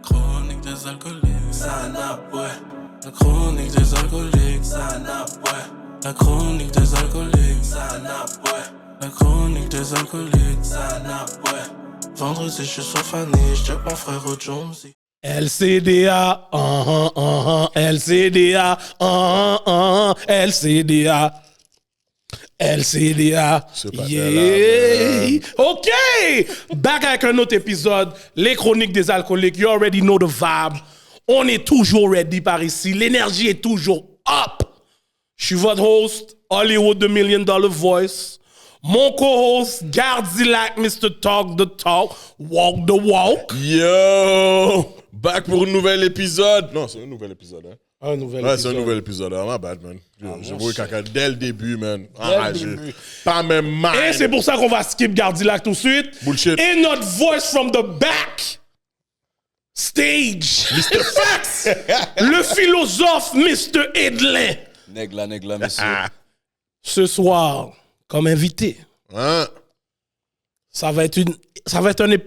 Chronique des alcooliques, la chronique des alcooliques, la chronique des alcooliques, la chronique des alcooliques, vendredi je suis sur Fanny, je mon frère au Jonesy. LCDA, LCDA, LCDA. LCDA. Yeah. OK. Back avec un autre épisode. Les chroniques des alcooliques. You already know the vibe. On est toujours ready par ici. L'énergie est toujours up. Je suis votre host, Hollywood the $1 Million Voice. Mon co-host, Gardilac, Mr. Talk the Talk, Walk the Walk. Yo! Back pour un nouvel épisode. Non, c'est un nouvel épisode, hein? Un nouvel ouais, épisode. c'est un nouvel épisode. Ah, my bad, man. J'ai voulu caca dès le début, man. Début. Pas même mal. Et c'est pour ça qu'on va skip Gardilac tout de suite. Bullshit. Et notre voice from the back stage. Mr. Fax! Le philosophe Mr. Edlin. Nègla, monsieur. Ce soir, comme invité, Hein? ça va être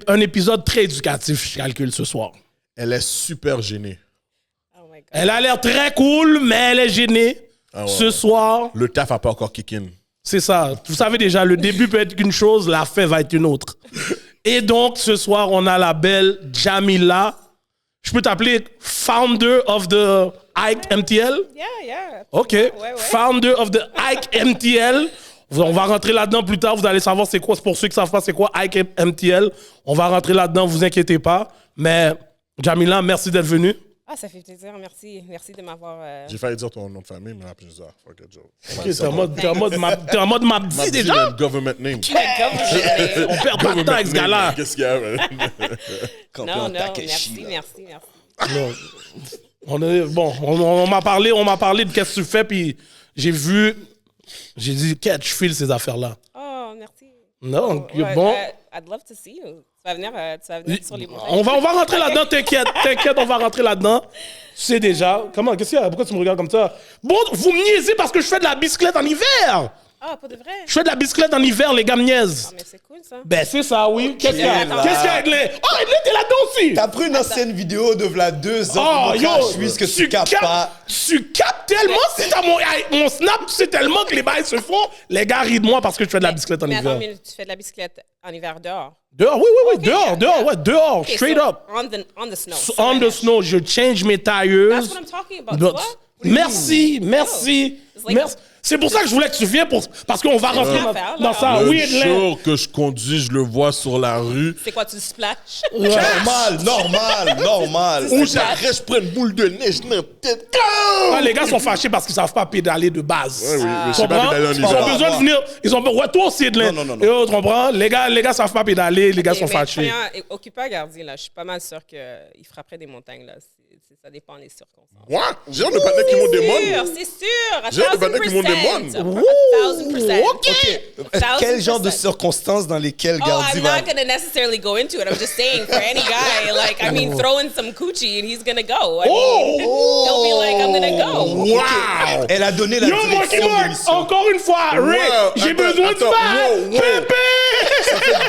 un épisode très éducatif, je calcule, ce soir. Elle est super gênée. Oh my God. Elle a l'air très cool, mais elle est gênée. Ah ouais. Ce soir, Le taf a pas encore kick in. c'est ça. Vous savez déjà, le début peut être une chose, la fin va être une autre. Et donc, ce soir, on a la belle Jamila. Je peux t'appeler founder of the Ike MTL? Yeah. OK. Ouais. Founder of the Ike MTL. On va rentrer là-dedans plus tard. Vous allez savoir c'est quoi. Pour ceux qui ne savent pas c'est quoi Ike MTL, on va rentrer là-dedans, vous inquiétez pas. Mais Jamila, merci d'être venue. Ah, ça fait plaisir. Merci de m'avoir... J'ai failli dire ton nom de famille, mais après, je dis, fuck it, Joe. OK, t'es en mode Mabdi déjà? Government name. On perd pas de temps avec ce gars-là. Qu'est-ce qu'il y a, man? Non, merci. Non. On m'a parlé de qu'est-ce que tu fais, puis j'ai dit, Kat, je file ces affaires-là. Oh, merci. Non, Ouais, bon. I'd love to see you. Tu vas venir sur les montagnes. On va rentrer là-dedans, t'inquiète, on va rentrer là-dedans. Tu sais déjà. Qu'est-ce qu'il y a? Pourquoi tu me regardes comme ça? Bon, vous me niaisez parce que je fais de la bicyclette en hiver. Ah, pas de vrai? Je fais de la bicyclette en hiver, les gars me niaisent. Ah, mais c'est cool, ça. Ben, c'est ça, oui. Qu'est-ce qu'il y a? Attends. Qu'est-ce qu'il y a, Edlin? Oh, Edlin, t'es là-dedans aussi. T'as pris une ancienne vidéo de v'là 2 ans. Oh, yo, Puisque tu captes pas. Tu captes tellement, c'est dans mon snap, tu sais tellement que les bails se font. Les gars rient de moi parce que je fais de la bicyclette en Mais hiver. attends, mais tu fais de la bicyclette en hiver dehors? Dehors, oui, Okay, dehors, Okay, straight so up. On the snow. On the snow, je change mes tailleuses. That's what I'm talking about, But- tu vois? Merci. It's like- Merci. C'est pour ça que je voulais que tu viennes, parce qu'on va rentrer dans ça. Le Oui, Edlin. jour que je conduis, je le vois sur la rue. C'est quoi, tu le splash? Normal. Où j'arrête, je prends une boule de neige dans la tête. Ah, les gars sont fâchés parce qu'ils savent pas pédaler de base. Oui, mais je Tu sais pas comprends? pédaler en Ils hiver. ont besoin de venir. Ouais, toi aussi, Edlin. Non. Et tu comprends? Les gars savent pas pédaler, les gars sont fâchés. Occupé à Gardier, là, je suis pas mal sûr qu'il frapperait des montagnes, là. Ça dépend des circonstances. Moi, j'ai un de partenaires qui montent des mondes. C'est sûr! J'ai un de partenaires qui montent des mondes. 1000%. Quel genre de circonstances dans lesquelles Oh, Gardi I'm va... not gonna necessarily go into it. I'm just saying, for any guy, like, I mean, throw in some coochie and he's gonna go. I mean, he'll be like, I'm gonna go. Wow! Elle a donné la Yo, Marky direction de Mark, l'émission. encore une fois, Rick, j'ai attends, besoin de attends, balle! wow. Pépé!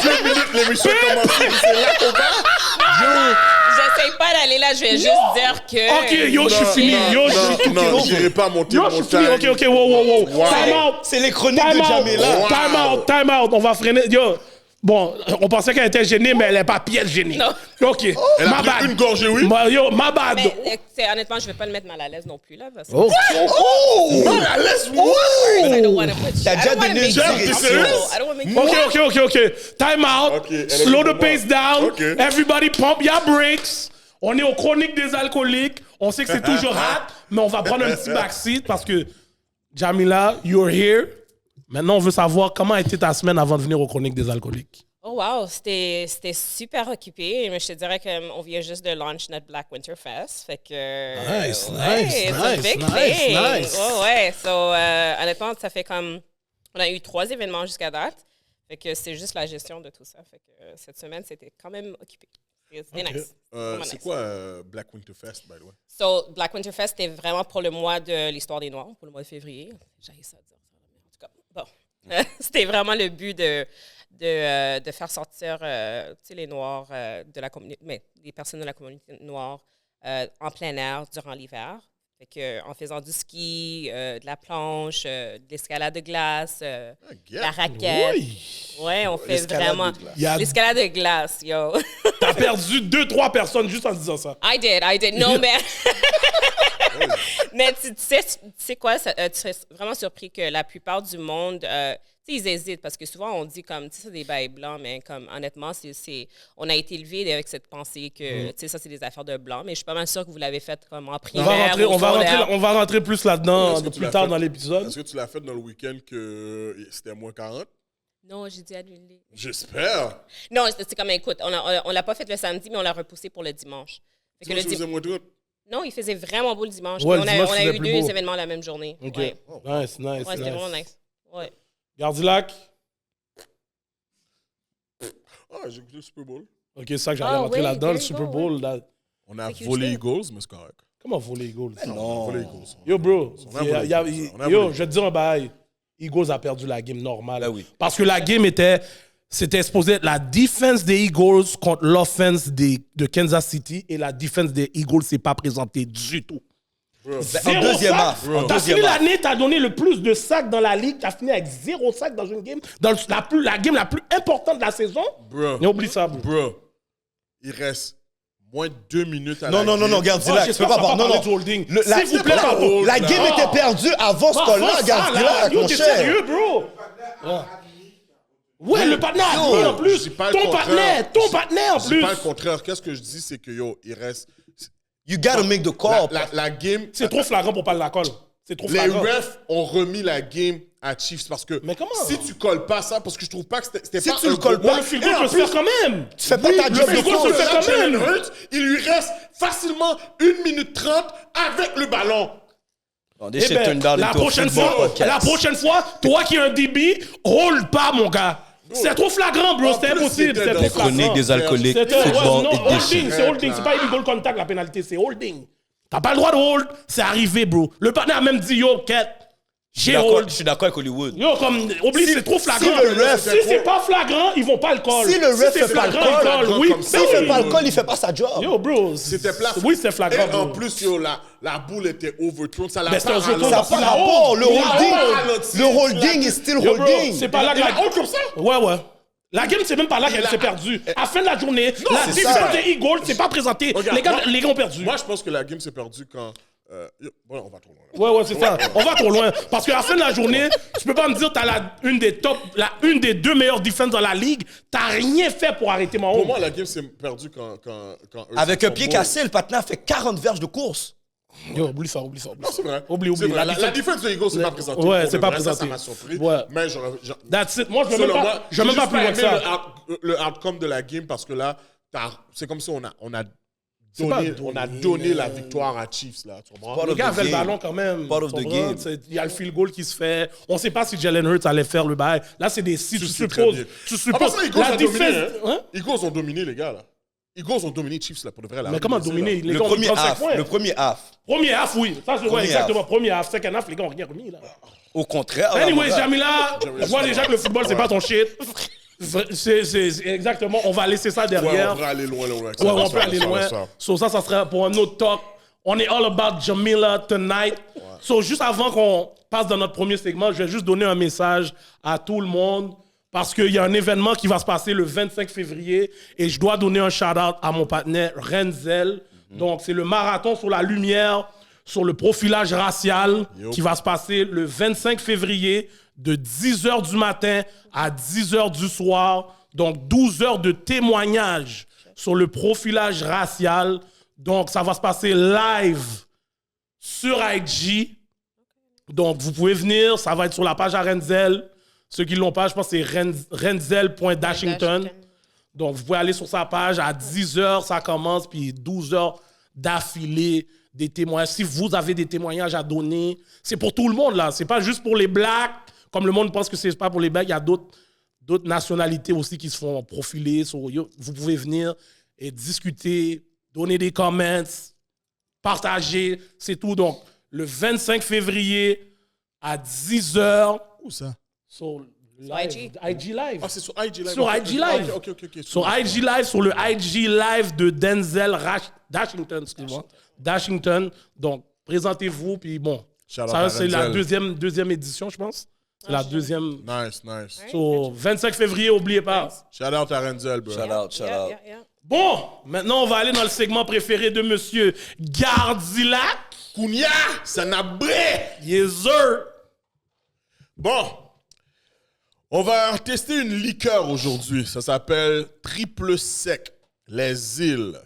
2 minutes, l'émission commence, c'est là qu'on va. J'essaye pas d'aller là, je vais juste dire que... Ok, yo, je suis fini. Yo, je suis tout Non, j'irai pas monter Yo, une je suis fini. montagne. Ok, wow. Wow. Time out. C'est les chroniques Time de out. Jamila. Time out. On va freiner. Yo, bon, on pensait qu'elle était gênée, mais elle n'est pas pièce gênée. Non. Ok, Elle a ma pris bad. une gorgée, oui. Yo, ma bad. Mais honnêtement, je vais pas le mettre mal à l'aise non plus, là. Parce que Ah, laisse-moi. I don't want to put T'as déjà donné une direction. I don't want to make you Ok. Time out. Ok, elle est Slow the pour moi. pace down. Ok. Everybody pump your brakes. On est aux chroniques des alcooliques. On sait que c'est toujours hot, mais on va prendre un petit backseat parce que Jamila, you're here. Maintenant, on veut savoir comment était ta semaine avant de venir aux chroniques des alcooliques. Oh wow, c'était super occupé. Mais je te dirais qu'on vient juste de launch notre Black Winter Fest. Fait que... Nice. it's a big thing. Ouais. So, honnêtement, ça fait comme... On a eu 3 événements jusqu'à date. Fait que c'est juste la gestion de tout ça. Fait que cette semaine, c'était quand même occupé. C'était nice. Vraiment C'est nice. quoi Black Winter Fest, by the way? So, Black Winter Fest, c'était vraiment pour le mois de l'histoire des Noirs, pour le mois de février. J'ai ça à dire. tout cas, bon. C'était vraiment le but de faire sortir les Noirs de la communauté, mais les personnes de la communauté noire en plein air durant l'hiver. Fait que, en faisant du ski, de la planche, de l'escalade de glace, la raquette. Oui. Ouais, on fait vraiment l'escalade de glace, yo. T'as perdu 2-3 personnes juste en disant ça. I did. Non, mais... mais tu sais quoi, tu serais vraiment surpris que la plupart du monde... ils hésitent parce que souvent on dit comme, tu sais, c'est des bails blancs, mais comme, honnêtement, on a été élevé avec cette pensée que, tu sais, ça, c'est des affaires de blancs, mais je suis pas mal sûre que vous l'avez fait comme en primaire. On va rentrer plus là-dedans plus tard dans l'épisode. Est-ce que tu l'as fait dans le week-end que c'était moins 40? Non, j'ai dit annuler. J'espère. Non, c'est comme, écoute, on l'a pas fait le samedi, mais on l'a repoussé pour le dimanche. Fait que faisait moins 30? Non, il faisait vraiment beau le dimanche. Ouais, on a eu 2 événements la même journée. OK. Ouais. Nice. Ouais, c'était vraiment nice. Ouais. Gardilac. Ah, j'ai écouté le Super Bowl. OK, c'est ça que j'allais rentrer là-dedans, le Super Bowl. Là. On a volé Eagles, mais c'est correct. Comment voler Eagles? Non, on a volé Eagles. Yo, bro. Yo, je vais te dire un bail. Eagles a perdu la game normale. Ben oui. Parce que la game c'était supposé être la défense des Eagles contre l'offense de Kansas City et la défense des Eagles s'est pas présentée du tout. En deuxième half. T'as fini l'année, t'as donné le plus de sacs dans la ligue, t'as fini avec 0 sac dans une game, dans la game la plus importante de la saison. Bro. Et oublie ça, bro. Bro, il reste moins de 2 minutes à la game. Non, Gardilac, tu peux pas voir. Non. S'il vous S'il plaît, pas. La game était perdue avant ce call-là, Gardilac, Yo, mon t'es cher. sérieux, bro? Ouais, le partenaire a admis en plus. Ton partenaire en C'est plus. pas le contraire. Qu'est-ce que je dis, c'est que yo, il reste. You gotta make the call. La game. C'est trop flagrant pour pas la colle. C'est trop Les flagrant. refs ont remis la game à Chiefs parce que Mais comment? si tu colles pas ça, parce que je trouve pas que c'était Si pas tu le colles gros- pas, Le field goal peut se faire quand même. Tu fais pas ta job le de field goal coach. se fait quand Jalen même. Hurts, il lui reste facilement 1 minute 30 avec le ballon. This Eh shit ben, turned out la into a prochaine football podcast. fois, toi qui es un DB, roule pas, mon gars. C'est trop flagrant, bro. En C'était plus, impossible. c'était C'était dans trop Chronique flagrant. des alcooliques, C'était football holding, edition. c'est holding. C'est pas illegal contact, la pénalité, c'est holding. T'as pas le droit de hold. C'est arrivé, bro. Le partenaire a même dit, yo, Cat, j'ai hold. Je suis d'accord avec Hollywood. Yo, comme, oublie, c'est trop flagrant. si Si c'est pas flagrant, ils vont pas le call. Si le ref c'est fait pas le flagrant, call, ils callent. Oui, S'il fait pas le call, il fait pas sa job. Yo, bro. C'était plat. Oui, c'était flagrant, Et en bro. plus, yo, la boule était overthrown. Ça l'a Mais pas c'était overthrown. Ça n'a ralenti. pas rapport. Le ralenti. holding is still Yo, bro, holding. c'est pas là que Il a la... hold comme ça? Ouais. La game, c'est même pas là qu'elle Il a- s'est perdue. À la fin de la journée, la c'est défense ça. des Eagles s'est pas présentée. Regarde, Les gars ont perdu. Moi, je pense que la game s'est perdue quand. Bon, on va trop loin. Ouais, c'est ça. On va trop loin. Parce qu'à la fin de la journée, tu peux pas me dire que t'as une des 2 meilleures défenses dans la ligue. T'as rien fait pour arrêter Pour Mahomes. moi, la game s'est perdue quand Avec un pied cassé, le partenaire fait 40 verges de course. Yo, oublie ça. Non, c'est vrai. Oublie. C'est vrai. La défense de Eagles, c'est pas présentée. Ouais, Pour c'est de pas vrai, présenté. Ça m'a surpris. Ouais. Mais That's it. Moi, je veux selon même moi, pas, je veux même pas plus loin que ça. Le outcome de la game parce que là, c'est comme si on a pas donné la victoire à Chiefs, là. Tu comprends? Les gars avaient le game. ballon quand même. Part of Tu the comprends? game. Il y a le field goal qui se fait. On sait pas si Jalen Hurts allait faire le bail. Là, c'est des si tu sais très supposes. bien. Tu Ah, supposes. parce que Eagles La ont dominé, défense. Hein? Eagles ont dominé, les gars, là. Eagles ont dominé Chiefs, là, pour de vrai. Là. Mais comment dominer? Les Le gars ont mis premier 35 half. points. Le premier half. Premier half, oui. Ça, c'est Premier exactement. Premier half. Second half, les gars ont rien remis, là. Au contraire. Anyway, là, Jamila, je vois déjà que le football, c'est pas ton shit. C'est exactement. On va laisser ça Ouais, derrière. on peut aller loin, loin. Ouais, on peut aller loin. So, ça serait pour un autre talk. On est all about Jamila tonight. So, juste avant qu'on passe dans notre premier segment, je vais juste donner un message à tout le monde parce qu'il y a un événement qui va se passer le 25 février et je dois donner un shout-out à mon partenaire Renzel. Donc, c'est le marathon sur la lumière, sur le profilage racial qui va se passer le 25 février de 10h du matin à 10h du soir. Donc, 12 heures de témoignages sur le profilage racial. Donc, ça va se passer live sur IG. Donc, vous pouvez venir. Ça va être sur la page à Renzel. Ceux qui ne l'ont pas, je pense que c'est renzel.dashington. Donc, vous pouvez aller sur sa page. À 10h, ça commence. Puis 12 heures d'affilée, des témoignages. Si vous avez des témoignages à donner, c'est pour tout le monde, là. C'est pas juste pour les Blacks. Comme le monde pense que c'est pas pour les Blacks, il y a d'autres nationalités aussi qui se font profiler. Vous pouvez venir et discuter, donner des comments, partager, c'est tout. Donc, le 25 février à 10h Où ça? sur IG. IG Live. Ah, c'est sur IG Live. Sur IG Live. Ok. Sur IG Live, sur le IG Live de Denzel Dashington, excuse-moi. Dashington. Donc, présentez-vous, puis bon. Shout out Ça, à c'est la Denzel. deuxième édition, je pense. C'est la deuxième. Nice. Sur 25 février, oubliez pas. Shout out à Renzel, bro. Shout out. Yeah. Bon, maintenant, on va aller dans le segment préféré de Monsieur Gardilac. Kounia, ça n'a bré. Yes, sir. Bon, on va tester une liqueur aujourd'hui. Ça s'appelle Triple Sec, les îles.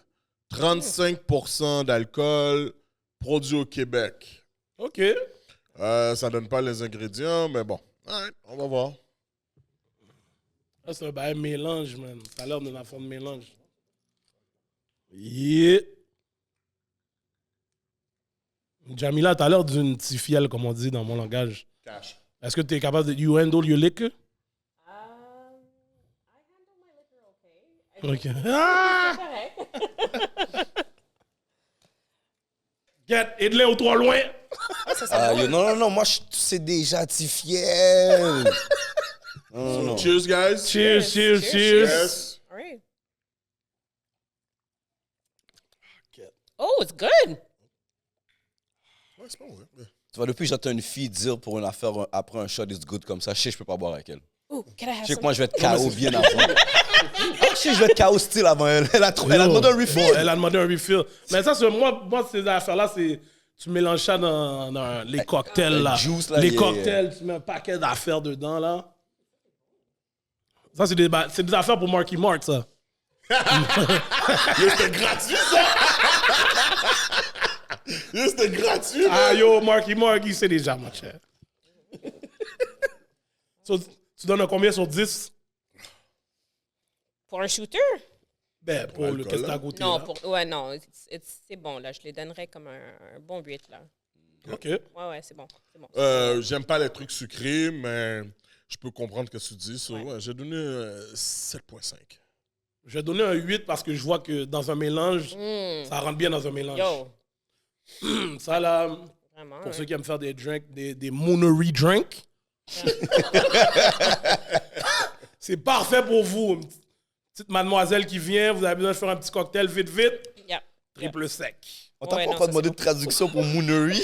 35% d'alcool, produit au Québec. OK. Ça donne pas les ingrédients, mais bon. Alright, on va voir. Ça, c'est un mélange, man. Ça a l'air d'une forme de mélange. Yeah. Jamila, t'as l'air d'une petite fielle, comme on dit dans mon langage. Cash. Est-ce que tu es capable de you handle your liquor? I handle my liquor okay. OK. Ah! Get, aide-les au trop loin. Non, moi, c'est déjà tifiel. Non. Cheers, guys. Cheers. Yes. All right. Oh, it's good. Ouais, c'est pas vrai. Tu vois, depuis que j'entends une fille dire pour une affaire après un shot, it's good comme ça, je sais que je peux pas boire avec elle. Ooh, can I have Je sais que some? moi, je vais être KO bien avant. Je sais que je vais être KO style avant elle. Elle a demandé un refill. Bon, elle a demandé un refill. Mais ça, c'est moi ces affaires-là, c'est... Tu mélanges ça dans les cocktails, là. Juice, là, les yeah, cocktails, tu mets un paquet d'affaires dedans, là. Ça, c'est des affaires pour Marky Mark, ça. C'était gratuit, ça. C'était gratuit. Ah, yo, Marky Mark, il sait déjà, mon cher. So, tu donnes un combien sur 10? Pour un shooter? Ben, pour le l'alcool, qu'est-ce que là. t'as goûté, Non, là. non, c'est bon, là. Je les donnerais comme un bon 8, là. OK. Ouais, c'est bon. J'aime pas les trucs sucrés, mais je peux comprendre ce que tu dis. So, ouais, j'ai donné 7.5. Je vais donner un 8 parce que je vois que dans un mélange, ça rentre bien dans un mélange. Yo, Ça, là, vraiment. pour ceux qui aiment faire des drinks, des moonery drinks, c'est parfait pour vous. Une petite mademoiselle qui vient, vous avez besoin de faire un petit cocktail vite. Yeah. Triple sec. On t'a Ouais, pas non, encore ça, demandé c'est de traduction pour Moonery.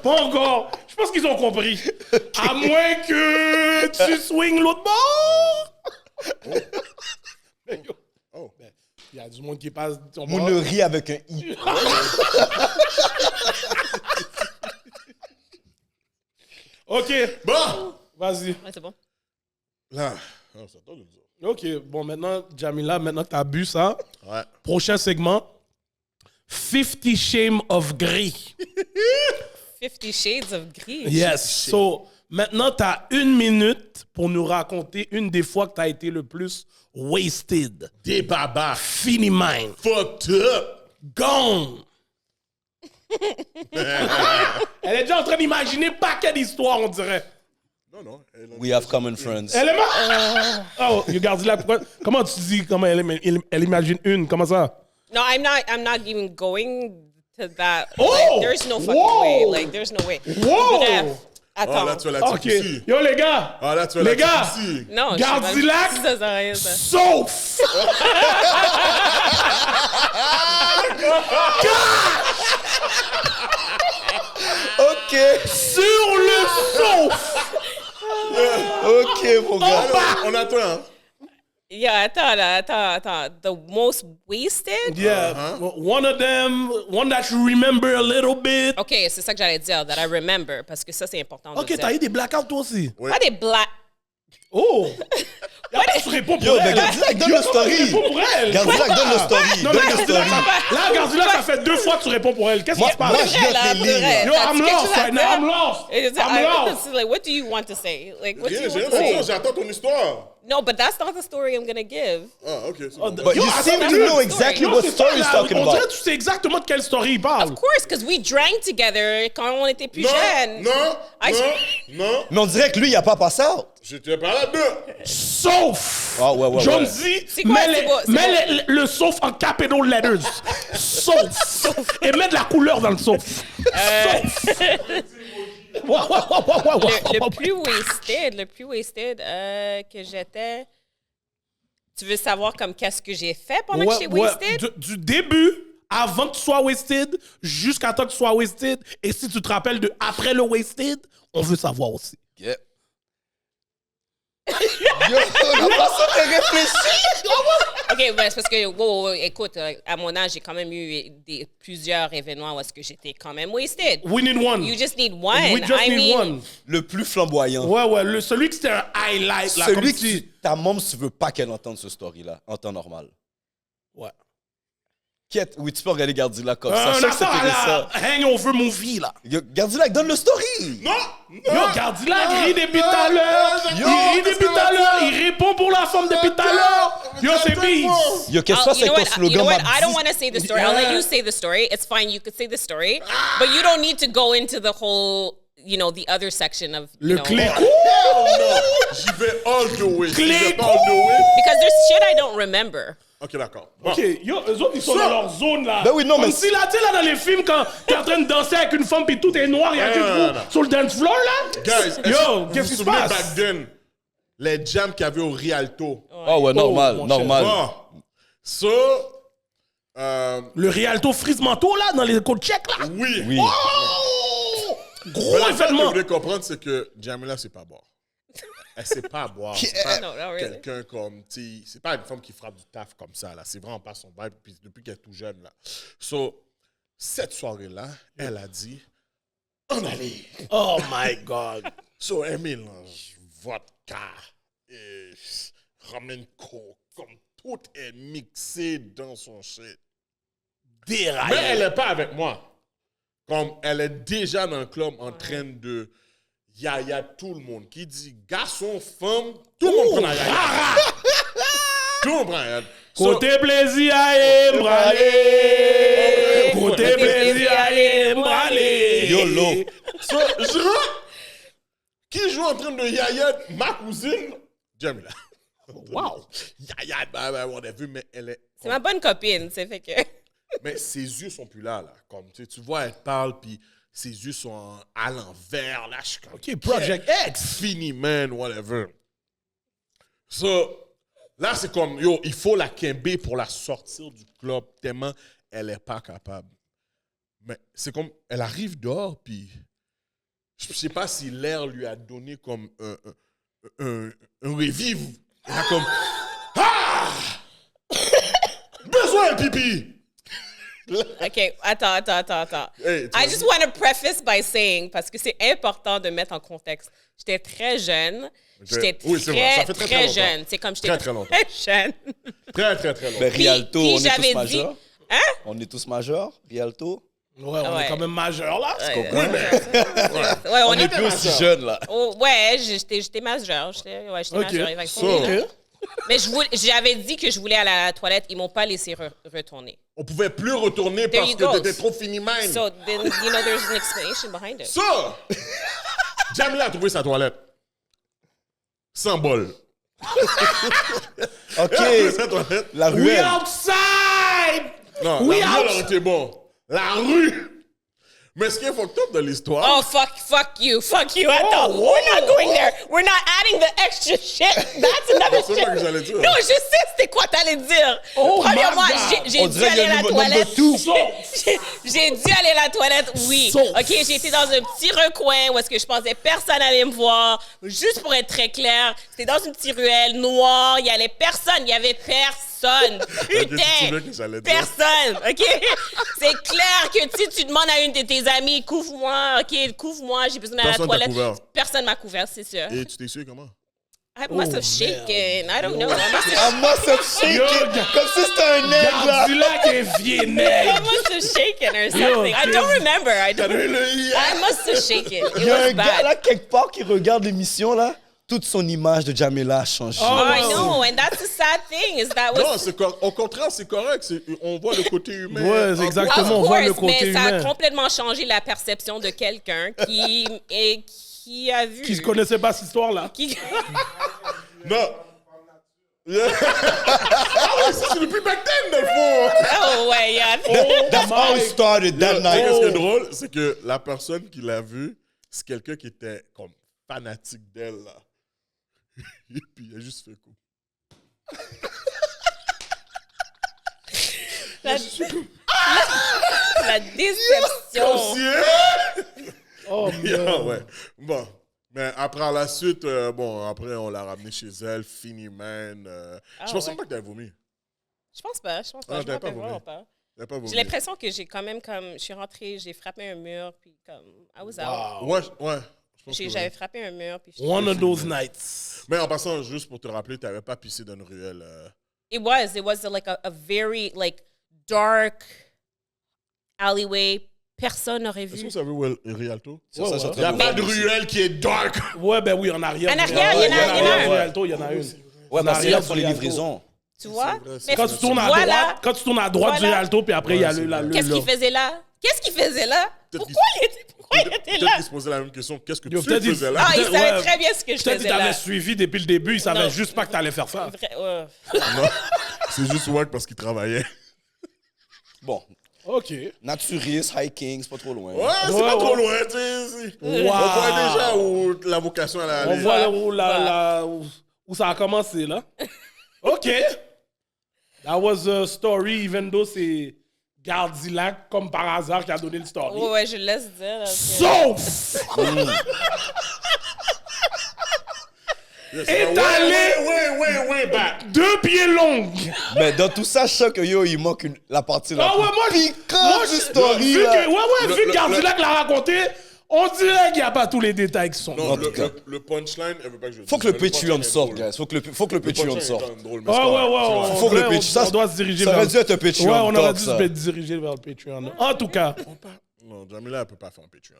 Pas encore. Je pense qu'ils ont compris. À moins que tu swings l'autre bord. Ben, yo. Oh. Ben, il y a du monde qui passe. Moonery avec un I. OK. Bon, Vas-y. Ouais, c'est bon. là, ça donne une autre. OK. Bon, maintenant, Jamila, maintenant que tu as bu ça, Ouais. prochain segment. 50 Shades of Grey. 50 Shades of Gris. Yes. So, maintenant, tu as 1 minute pour nous raconter une des fois que tu as été le plus wasted. Des babas. Fini mine. Fucked up. Gone. Elle est déjà en train d'imaginer paquet d'histoires, on dirait. Non. We have common friends. Elle est morte. Oh, regarde là. Comment tu dis comment elle imagine une? Comment ça? No, I'm not even going to that. Oh! Like, there's no fucking Whoa! way. Like, there's no way. Wow! Bref, Ah, là, attends. tu as la OK. petite ici. Yo, les gars. Ah, là, tu as Les la gars. petite ici. Non, je sais Gardilac. pas si ça sert à rien, ça. Sauf. OK. Sur le sauf. OK, mon gars. Alors, on attend, hein. Yeah, attends. The most wasted? Yeah. One of them, one that you remember a little bit. OK, c'est ça que j'allais dire, that I remember, parce que ça, c'est important de OK, dire. t'as eu des blackouts toi aussi. Pas des black... Oh. Tu réponds pour Yo, elle. mais Gardilac, donne le story. Tu réponds pour elle. Gardilac, donne le story. Non, Donne mais le Gardilac, story. là, Gardilac, ça fait 2 fois que tu réponds pour elle. Qu'est-ce qui se passe? moi, je viens Là, de les lire. Yo, t'as-tu I'm quelque lost chose à right now. dire? I'm lost. It's- I'm I- lost. it's like, what do you want to say? Like, what do Rien, you j'ai want to rien à dire. say? J'attends ton histoire. No, but that's not the story I'm gonna give. Ah, OK. c'est bon. But Yo, you attends, seem to attends, know exactly Yo, what c'est story ça, he's là, talking on dirait about. que tu sais exactement de quelle story il parle. Of course, because we drank together quand on était plus Non, jeunes. non. Mais on dirait que lui, il a pas passé out. J'étais pas là-dedans. Sauf. Ah, ouais. Jonesy, C'est quoi, mets, c'est quoi, c'est mets le sauf en capital letters. Sauf. Et mets de la couleur dans le sauf. Sauf. Le plus wasted que j'étais... Tu veux savoir comme qu'est-ce que j'ai fait pendant que j'étais wasted? Du début, avant que tu sois wasted, jusqu'à temps que tu sois wasted. Et si tu te rappelles de après le wasted, on veut savoir aussi. Yeah. Yo, la façon de réfléchir! OK, ben, c'est parce que, écoute, à mon âge, j'ai quand même eu plusieurs événements où est-ce que j'étais quand même wasted. We need one. You just need one. We just need one. Le plus flamboyant. Ouais, celui que c'était un highlight. Là, Celui comme que si... ta maman, tu veux pas qu'elle entende ce story-là, en temps normal. Ouais. Oui, tu peux regarder Gardila comme ça. Un Je sais que affaire c'était à ça. la hangover movie, là. Yo, Gardila, donne le story! Non! Yo, Gardila rit depuis tout à l'heure. Il rit depuis tout à l'heure. Il répond pour la femme depuis tout à l'heure. Yo, c'est Beats. Yo, qu'est-ce que ça, c'est ton slogan? You know what? I ma don't want to say the story. I'll let you say the story. It's fine. You could say the story. But you don't need to go into the whole, the other section of, Le clic. Non! J'y vais all the way. J'y vais pas all the way. Because there's shit I don't remember. OK, d'accord. Bon. OK, yo, eux autres, ils sont dans leur zone, là. Ben oui, non, comme mais- si, là, tu sais, là, dans les films, quand t'es en train de danser avec une femme puis tout est noir, il y a juste non. vous sur le dance floor, là. Guys, Yo, vous qu'est-ce vous qui se souvenez passe? back then, les jams qu'il y avait au Rialto? Oh ouais, normal, mon normal. Bon. So, Le Rialto Frise-Manteau, là, dans les côtes tchèques, là. oui. Oui. Oh! Mais Gros la chose que vous événement. devez comprendre, c'est que Jamila, c'est pas boire. Elle sait pas boire. C'est pas No, not really. quelqu'un comme, tu sais, c'est pas une femme qui frappe du taf comme ça, là. C'est vraiment pas son vibe depuis qu'elle est tout jeune, là. So, cette soirée-là, elle a dit, on allait. Oh my God. So, elle mélange vodka et ramène coke, comme tout est mixé dans son shit. Déraillé. Mais elle n'est pas avec moi. Comme elle est déjà dans le club en train de yaya tout le monde. Qui dit garçon, femme, tout le monde prend la yaya. Tout le monde prend la yaya. Côté plaisir, aïe, m'bralé. Côté plaisir, aïe, m'bralé. YOLO. So, je rentre. Qui joue en train de yaya ma cousine? Jamila. Wow. Yaya, on a vu, mais elle est... C'est ma bonne copine, c'est fait que... Mais ses yeux sont plus là. Comme, tu vois, elle parle, puis ses yeux sont à l'envers. Là, je suis comme, OK, Project X. fini, man, whatever. So, là, c'est comme, yo, il faut la quimber pour la sortir du club, tellement elle n'est pas capable. Mais c'est comme, elle arrive dehors, puis je sais pas si l'air lui a donné comme un revive. Elle a comme, ah! Besoin de pipi! OK, attends. Hey, I just want to preface by saying, parce que c'est important de mettre en contexte, j'étais très jeune. J'étais Oui, c'est vrai, ça fait très longtemps. jeune. C'est comme j'étais Très, très longtemps. jeune. Très, très, très long. Ben, Rialto, puis on est j'avais tous dit- majeurs. Hein? On est tous majeurs, Rialto. Ouais, on est Ouais. quand même majeur, là. Ouais, on On est est plus aussi jeunes, là. Oh, ouais, j'étais majeure. J'étais majeure. So, Mais j'avais dit que je voulais aller à la toilette. Ils m'ont pas laissé retourner. on pouvait plus retourner There parce you que go. t'étais trop fini mind. So, then, there's an explanation behind it. So, Jamila a trouvé sa toilette. Sans bol. OK. Elle a trouvé sa toilette. La We ruelle. outside! Non, We la rue, out. elle aurait été bon. La rue. Mais ce qui est fucked up de l'histoire, Oh, fuck you. Attends, we're not going there. We're not adding the extra shit. That's another c'est shit. pas que j'allais dire. Non, je sais c'était quoi t'allais dire. Oh Premièrement, my God. j'ai On dû dirait aller qu'il y a à la le number toilette. two. J'ai dû aller à la toilette, oui. Sauf. OK, j'ai été dans un petit recoin où est-ce que je pensais personne allait me voir. Juste pour être très clair, c'était dans une petite ruelle noire. Il y avait personne. Il y avait personne. tu te souviens que j'allais dire. Personne. OK? C'est clair que si tu demandes à une de tes amies, couvre-moi, OK, couvre-moi, j'ai besoin d'aller à la Personne t'a toilette. couvert. Personne m'a couvert, c'est sûr. Et tu t'es su comment? I must have shaken. I don't know. I must have shaken. Yo, Comme si c'était un nègre, là. Gardila qui est vieux I nègre. must have shaken or something. I don't remember. I must have shaken. It Il y a un was gars, là, bad. quelque part, qui regarde l'émission, là. Toute son image de Jamila a changé. I know, and that's the sad thing is that Non, was. au contraire, c'est correct. On voit le côté humain. Ouais, c'est exactement. Of on voit le course, côté mais ça a humain. complètement changé la perception de quelqu'un qui a vu. Qui ne connaissait pas cette histoire-là. Qui- Non. Ah ouais, ça c'est depuis back then, dans le fond. Oh ouais, yeah. That's how it started that Tu sais, night. ce qui est drôle, c'est que la personne qui l'a vu, c'est quelqu'un qui était comme fanatique d'elle, là. Et puis, il a juste fait coup. La déception. Oh, Yeah, man. ouais. Bon. Mais après, à la suite, après, on l'a ramené chez elle, fini, man. Je pensais pas que t'avais vomi. Je pense pas. Ah, Je me t'avais pas rappelle vomi. vraiment pas. T'avais pas vomi. J'ai l'impression que j'ai quand même je suis rentrée, j'ai frappé un mur, puis comme, I was out. Ouais. Je pense que J'avais oui. frappé un mur, puis One of those nights. Mais en passant, juste pour te rappeler, t'avais pas pissé dans une ruelle. It was like a very like dark alleyway. Personne n'aurait Est-ce que vu. vous savez où est Rialto? C'est ça, je suis en Il n'y a train de pas de voir. ruelle qui est dark. Ouais, ben oui, en arrière. En arrière, il y en a un. Rialto, il y en a une. Ouais, parce qu'il y a pour les Rialto. livraisons. Tu vois? vrai, c'est Mais Quand tu tournes à voilà. droite, quand tu tournes à droite du Voilà. Rialto, puis après, il y a Ouais, le c'est Qu'est-ce là. qu'il faisait là? Qu'est-ce qu'il faisait là? Peut-être Pourquoi il était Peut-être là? qu'il se posait la même question. Qu'est-ce que Yo, tu peut-être il- faisais là? Ah, il Peut-être, savait ouais. très bien ce que je Peut-être faisais qu'il t'avait là. suivi depuis le début, il savait Non. juste pas que t'allais faire ça. Non, c'est juste wack parce qu'il travaillait. Bon, OK. naturiste, hiking, c'est pas trop loin. Ouais, c'est Ouais, pas trop ouais. loin, tu sais. Wow. On voit déjà où la vocation elle On allait. voit où ça a commencé, là. OK. That was a story, even though c'est Gardilac, comme par hasard, qui a donné le story. Ouais, je le laisse dire. là, que- Sauf Yes, est ouais, allé ouais, back. 2 pieds longs. Mais dans tout ça, je sens que yo, il manque la partie là. Ah ouais, moi, piquante du story vu là. que, vu que Gardilac l'a raconté, on dirait qu'il n'y a pas tous les détails qui sont. Non, En tout cas. le punchline, elle veut pas que je le Faut dise, que le mais Patreon punchline est sorte, drôle. guys. Faut que le Le Patreon punchline est sorte. quand même drôle, mais Ouais, c'est ouais, correct. ouais. Faut que le on Patreon- doit se diriger Ça vers. aurait dû être un Patreon Ouais, on aurait talk, dû ça. se diriger vers le Patreon. En tout cas, Non, Jamila, elle peut pas faire un Patreon.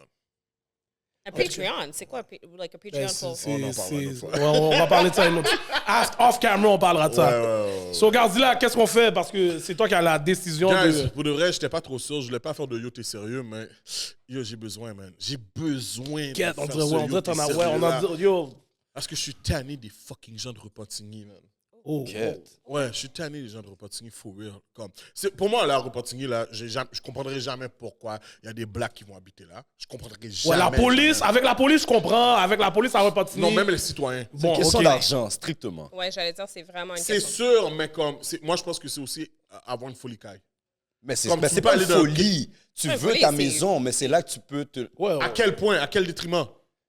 Un Patreon, c'est quoi like a Patreon pour? On en parlera une autre fois. ouais, on va parler de ça une autre fois. Off camera, on parlera de ça. Ouais. So, Gardilac, qu'est-ce qu'on fait? Parce que c'est toi qui as la décision Guys, de. pour de vrai, j'étais pas trop sûr. Je voulais pas faire de yo, t'es sérieux, mais yo, j'ai besoin, man. J'ai besoin de Quête, faire on ce dirait, ouais, on yo, dirait t'es t'en as. Ouais, sérieux, on a là. dit. Yo. Parce que je suis tanné des fucking gens de Repentigny, man. Oh. Ouais, je suis tanné des gens de Repentigny, for real. Comme, pour moi, là, Repentigny, là, je comprendrai jamais pourquoi il y a des blacks qui vont habiter là. Je comprendrai jamais. Ouais, la police, jamais. avec la police, je comprends. Avec la police, ça va pas tenir. Non, même les citoyens. Bon, Question ok. d'argent, strictement. Ouais, j'allais dire, c'est vraiment une C'est question. sûr, mais comme, moi, je pense que c'est aussi avoir une folie caille. Mais c'est Comme tu c'est peux pas une aller dans- folie. Tu Ouais, veux folie, ta c'est- maison, mais c'est là que tu peux te. Ouais, ouais. À quel point, à quel détriment?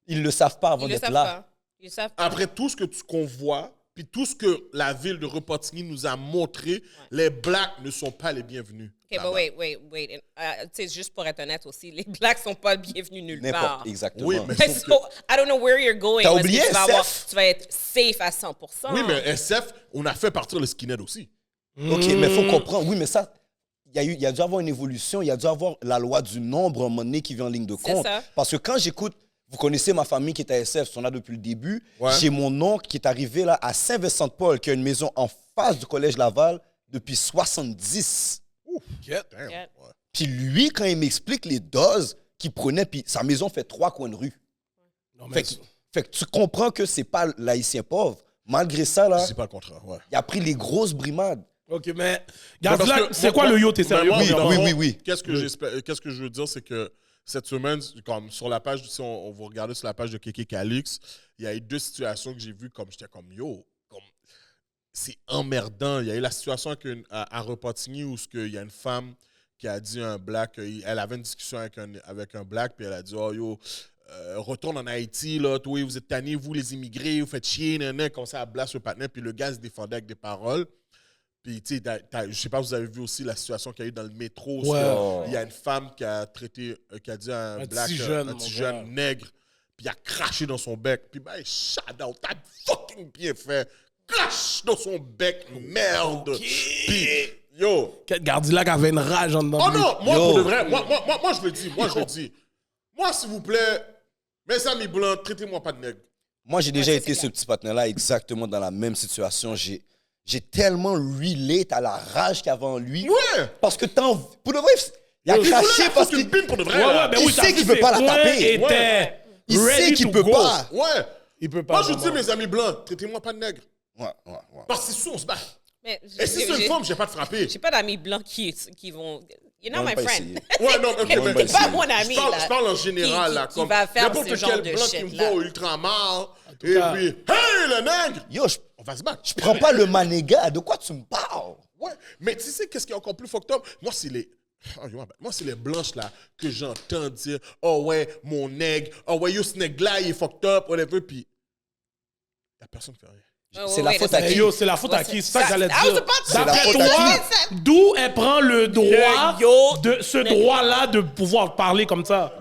Ils le savent pas avant Ils le d'être savent là. pas. Ils le savent pas. Après tout ce que qu'on voit, puis tout ce que la ville de Repentigny nous a montré, les blacks ne sont pas les bienvenus. OK, là-bas. but wait. Tu sais, juste pour être honnête aussi, les blacks sont pas bienvenus nulle part. N'importe. Exactement. Oui, mais So, I don't know where you're going. T'as Où est-ce oublié que SF? tu vas être safe à 100%. Oui, mais SF, on a fait partir le skinhead aussi. OK, mais il faut comprendre. Oui, mais ça, il y a dû avoir une évolution. Il y a dû avoir la loi du nombre à un moment donné qui vient en ligne de C'est compte. ça. Parce que quand j'écoute, vous connaissez ma famille qui est à SF, on a depuis le début. Ouais. J'ai mon oncle qui est arrivé là à Saint-Vincent-de-Paul, qui a une maison en face du Collège Laval depuis 70. Damn. Yeah. Ouais. Puis lui, quand il m'explique les doses qu'il prenait, puis sa maison fait 3 coins de rue. Non, mais Fait que tu comprends que c'est pas l'haïtien pauvre. Malgré ça, là, C'est pas le contraire, ouais. il a pris les grosses brimades. OK, mais. Parce Gardilac, que c'est moi- quoi le yo, t'es mais sérieux? moi, Oui, dans le oui, fond, oui, oui. Qu'est-ce que je veux dire, c'est que cette semaine, comme sur la page, si on vous regardez sur la page de Kéké Calix, il y a eu 2 situations que j'ai vues comme j'étais comme yo, comme c'est emmerdant. Il y a eu la situation à Repentigny où il y a une femme qui a dit à un black, elle avait une discussion avec un black, puis elle a dit oh yo, retourne en Haïti, là, toi, vous êtes tannés, vous les immigrés, vous faites chier, nanana, comme ça, à blast le partenaire, puis le gars se défendait avec des paroles. Puis, tu sais, je sais pas si vous avez vu aussi la situation qu'il y a eu dans le métro. Ouais. Il y a une femme qui a traité, qui a dit à un black, petit jeune, un petit mon jeune gars. nègre, puis il a craché dans son bec. Puis, ben, shout out, t'as fucking bien fait. Crache dans son bec, merde. Puis, yo. Gardilac avait une rage en dedans. Oh de lui. non, moi, Yo. pour de vrai, moi, je le dis, moi, je le dis. Moi, s'il vous plaît, mes amis blancs, traitez-moi pas de nègre. Moi, j'ai déjà ça, été c'est ce petit partenaire-là exactement dans la même situation. J'ai tellement relate à la rage qu'il y avait en lui. Ouais. Parce que pour de vrai, il a Il voulait craché la parce fucking qu'il pine pour de vrai. Ouais, là. ouais, ben Il oui, sait t'as qu'il vu peut ses pas la points taper. étaient il sait ready qu'il to peut go. pas. Ouais. Il peut pas. Moi, je dis, vraiment. mes amis blancs, traitez-moi pas de nègre. Ouais. Parce que c'est sûr, on se bat. Mais Et si c'est une femme, j'ai pas de frapper. j'ai pas d'amis blancs qui vont. you're not my friend. Ouais, non, ok, mais T'es pas mon ami, là. je parle en général, là. Qui comme va faire n'importe ce genre quel de blanc qui me shit-là. voit ultramar, et cas- puis, hey, le nègre! Yo, On va se battre. je prends pas le manéga. De quoi tu me parles? Ouais, mais tu sais qu'est-ce qui est encore plus fucked up? Moi, c'est les... Moi, c'est les blanches, là, que j'entends dire « Oh ouais, mon nègre. Oh ouais, yo, ce nègre-là, il est fucked up. » Whatever, puis... Il n'y a personne qui fait rien. C'est la faute à Hey, qui? yo, c'est la faute à qui? C'est ça que j'allais I was dire. about to C'est la D'après faute à toi, d'où elle prend le droit, ce droit-là de pouvoir parler comme ça?